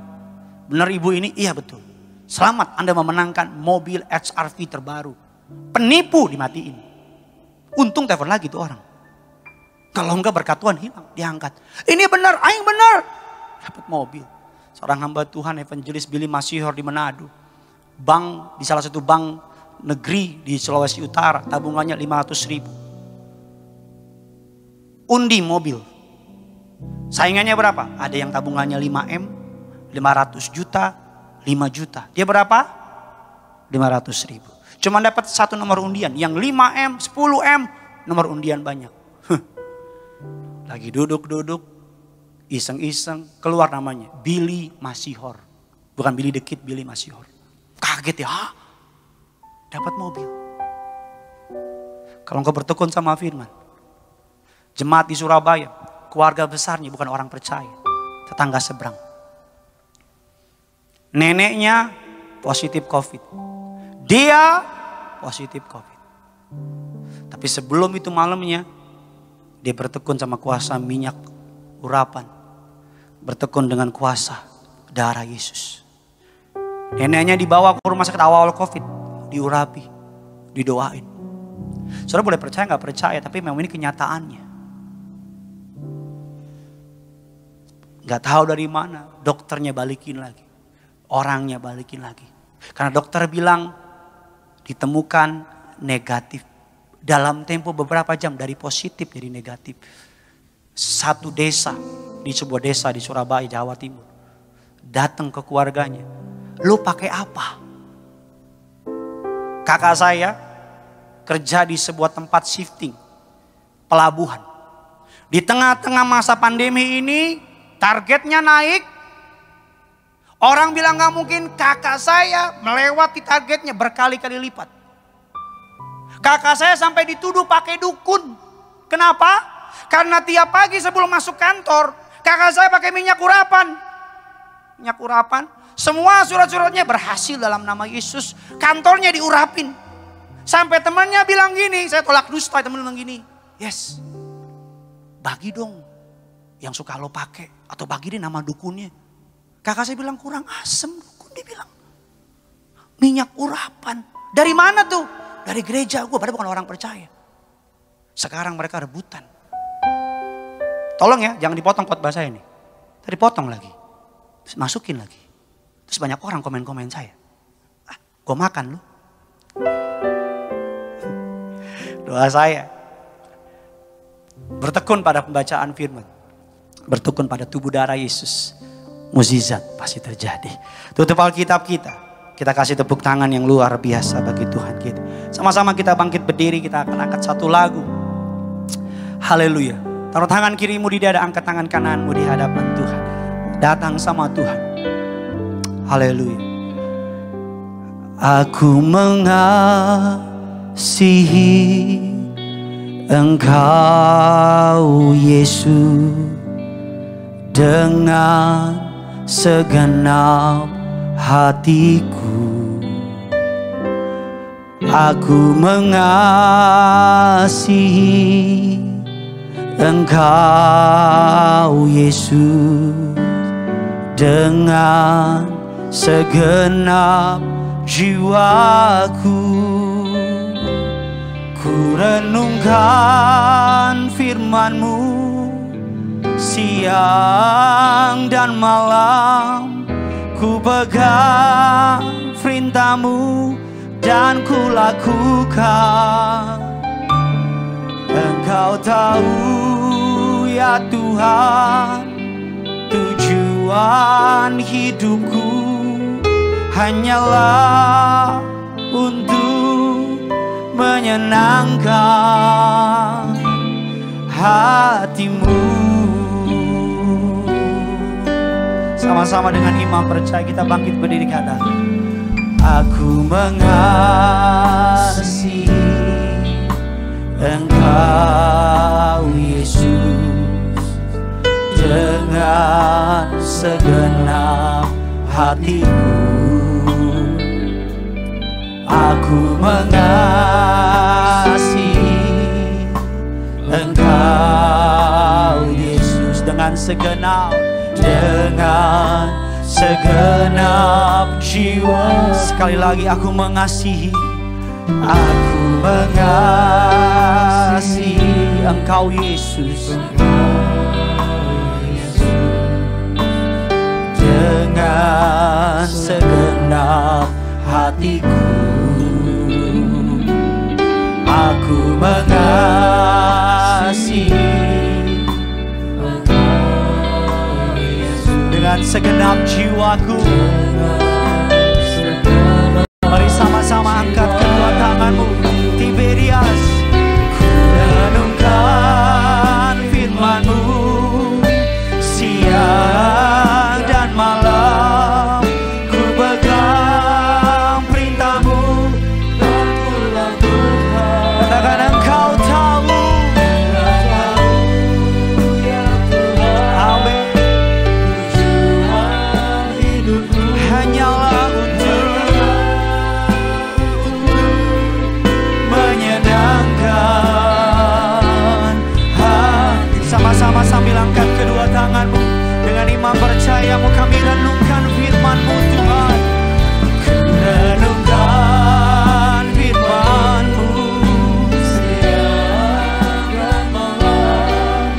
Benar ibu ini? Iya betul. Selamat, Anda memenangkan mobil HR-V terbaru. Penipu, dimatiin. Untung telepon lagi tuh orang. Kalau enggak berkat Tuhan hilang, diangkat. Ini benar, aing benar. Dapat mobil. Seorang hamba Tuhan, evangelis Billy Masihor di Manado. Bank, di salah satu bank negeri di Sulawesi Utara, tabungannya 500.000. Undi mobil. Saingannya berapa? Ada yang tabungannya 5M, 500 juta, 5 juta. Dia berapa? 500.000. Cuma dapat satu nomor undian. Yang 5M, 10M, nomor undian banyak. Lagi duduk-duduk, iseng-iseng, keluar namanya. Billy Masihor. Bukan Billy the Kid, Billy Masihor. Kaget ya, hah? Dapat mobil. Kalau engkau bertekun sama firman. Jemaat di Surabaya, keluarga besarnya bukan orang percaya. Tetangga seberang. Neneknya positif COVID. Dia positif COVID. Tapi sebelum itu malamnya, dia bertekun sama kuasa minyak urapan. Bertekun dengan kuasa darah Yesus. Neneknya dibawa ke rumah sakit awal COVID. Diurapi, didoain. Saudara boleh percaya gak percaya, tapi memang ini kenyataannya. Gak tahu dari mana, dokternya balikin lagi. Orangnya balikin lagi. Karena dokter bilang ditemukan negatif. Dalam tempo beberapa jam dari positif jadi negatif. Satu desa, di sebuah desa di Surabaya, Jawa Timur. Datang ke keluarganya. Lu pakai apa? Kakak saya kerja di sebuah tempat shifting. Pelabuhan. Di tengah-tengah masa pandemi ini, targetnya naik. Orang bilang gak mungkin, kakak saya melewati targetnya berkali-kali lipat. Kakak saya sampai dituduh pakai dukun. Kenapa? Karena tiap pagi sebelum masuk kantor, kakak saya pakai minyak urapan. Minyak urapan, semua surat-suratnya berhasil dalam nama Yesus. Kantornya diurapin. Sampai temannya bilang gini, saya tolak dusta, temen bilang gini. Yes, bagi dong yang suka lo pakai. Atau bagi dia nama dukunnya. Kakak saya bilang kurang asem dukun, dia bilang. Minyak urapan. Dari mana tuh? Dari gereja gue, padahal bukan orang percaya. Sekarang mereka rebutan. Tolong ya, jangan dipotong khotbah saya ini. Tadi potong lagi. Terus masukin lagi. Terus banyak orang komen-komen saya. Ah, gue makan lu. Doa saya. Bertekun pada pembacaan firman. Bertekun pada tubuh darah Yesus. Mukjizat pasti terjadi. Tutup Alkitab kita. Kita kasih tepuk tangan yang luar biasa bagi Tuhan kita. Sama-sama kita bangkit berdiri. Kita akan angkat satu lagu. Haleluya. Taruh tangan kirimu di dada, angkat tangan kananmu di hadapan Tuhan. Datang sama Tuhan. Haleluya. Aku mengasihi Engkau Yesus dengan segenap hatiku. Aku mengasihi Engkau Yesus dengan segenap jiwaku. Ku renungkan firman-Mu siang dan malam. Ku pegang perintah-Mu dan ku lakukan. Engkau tahu ya Tuhan, tujuan hidupku hanyalah untuk menyenangkan hati-Mu. Sama-sama dengan iman percaya kita bangkit berdiri kata, aku mengasihi Engkau Yesus dengan segenap hatiku. Aku mengasihi Engkau Yesus dengan segenap jiwa. Sekali lagi, aku mengasihi Engkau Yesus dengan segenap hatiku. Aku mengasihi dengan segenap jiwaku. Mari sama-sama angkat kedua tanganmu. Tiberias, ku renungkan firman-Mu siang dan malam. Ku pegang perintah-Mu dan ku lakukan. Katakan Engkau tahu, amin. Hanyalah untuk menyenangkan hati. Sama-sama sambil angkat kedua tanganmu. Dengan iman percayamu kami renungkan firman-Mu Tuhan. Renungkan firman-Mu siang dan malam.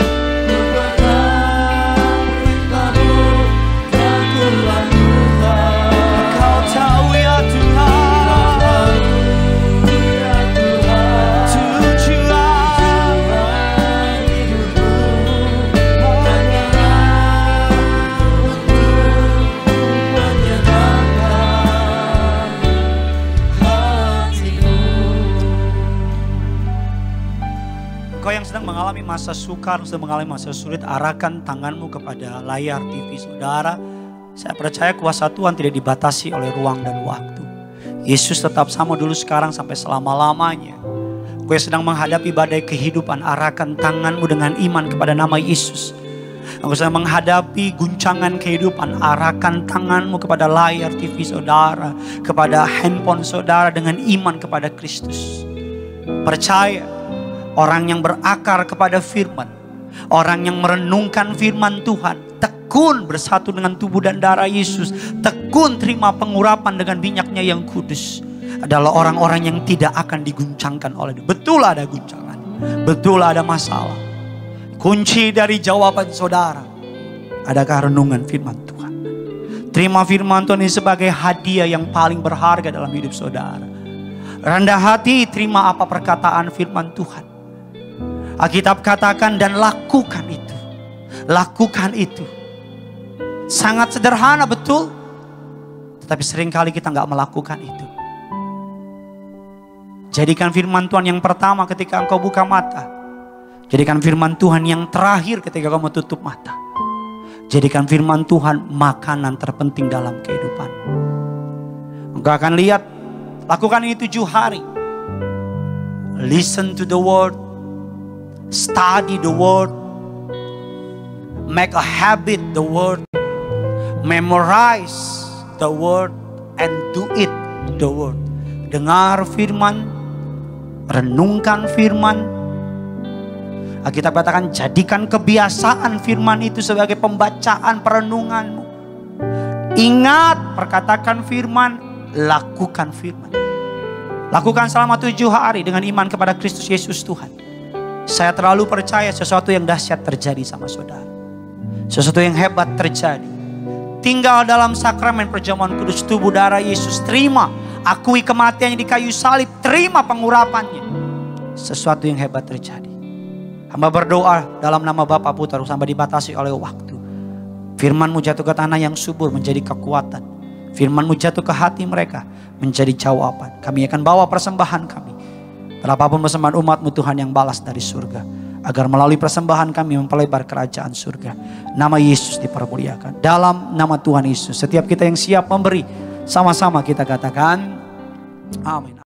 Ku pegang perintah-Mu dan ku lakukan. Engkau tahu ya Tuhan, tujuan hidupku hanyalah untuk menyenangkan hatimu. Kau yang sedang mengalami masa sukar, sedang mengalami masa sulit, arahkan tanganmu kepada layar TV saudara. Saya percaya kuasa Tuhan tidak dibatasi oleh ruang dan waktu. Yesus tetap sama dulu, sekarang, sampai selama-lamanya. Kau yang sedang menghadapi badai kehidupan, arahkan tanganmu dengan iman kepada nama Yesus. Kau sedang menghadapi guncangan kehidupan, arahkan tanganmu kepada layar TV saudara, kepada handphone saudara dengan iman kepada Kristus. Percaya, orang yang berakar kepada firman, orang yang merenungkan firman Tuhan, tekun bersatu dengan tubuh dan darah Yesus, tekun terima pengurapan dengan minyaknya yang kudus, adalah orang-orang yang tidak akan diguncangkan oleh dia. Betul ada guncangan, betul ada masalah. Kunci dari jawaban saudara, adakah renungan firman Tuhan? Terima firman Tuhan ini sebagai hadiah yang paling berharga dalam hidup saudara. Rendah hati, terima apa perkataan firman Tuhan. Alkitab katakan dan lakukan itu. Lakukan itu. Sangat sederhana, betul. Tetapi seringkali kita nggak melakukan itu. Jadikan firman Tuhan yang pertama ketika engkau buka mata. Jadikan firman Tuhan yang terakhir ketika kamu tutup mata. Jadikan firman Tuhan makanan terpenting dalam kehidupan. Engkau akan lihat, lakukan ini 7 hari. Listen to the word. Study the word. Make a habit the word. Memorize the word and do it the word. Dengar firman, renungkan firman. Alkitab katakan jadikan kebiasaan firman itu sebagai pembacaan perenunganmu. Ingat perkatakan firman, lakukan firman. Lakukan selama 7 hari dengan iman kepada Kristus Yesus Tuhan. Saya terlalu percaya sesuatu yang dahsyat terjadi sama saudara. Sesuatu yang hebat terjadi. Tinggal dalam sakramen perjamuan kudus tubuh darah Yesus. Terima, akui kematiannya di kayu salib. Terima pengurapannya. Sesuatu yang hebat terjadi. Hamba berdoa dalam nama Bapa Putra sampai dibatasi oleh waktu. Firman-Mu jatuh ke tanah yang subur menjadi kekuatan. Firman-Mu jatuh ke hati mereka menjadi jawaban. Kami akan bawa persembahan kami. Berapapun persembahan umat-Mu Tuhan yang balas dari surga. Agar melalui persembahan kami mempelebar kerajaan surga. Nama Yesus dipermuliakan. Dalam nama Tuhan Yesus, setiap kita yang siap memberi, sama-sama kita katakan amin.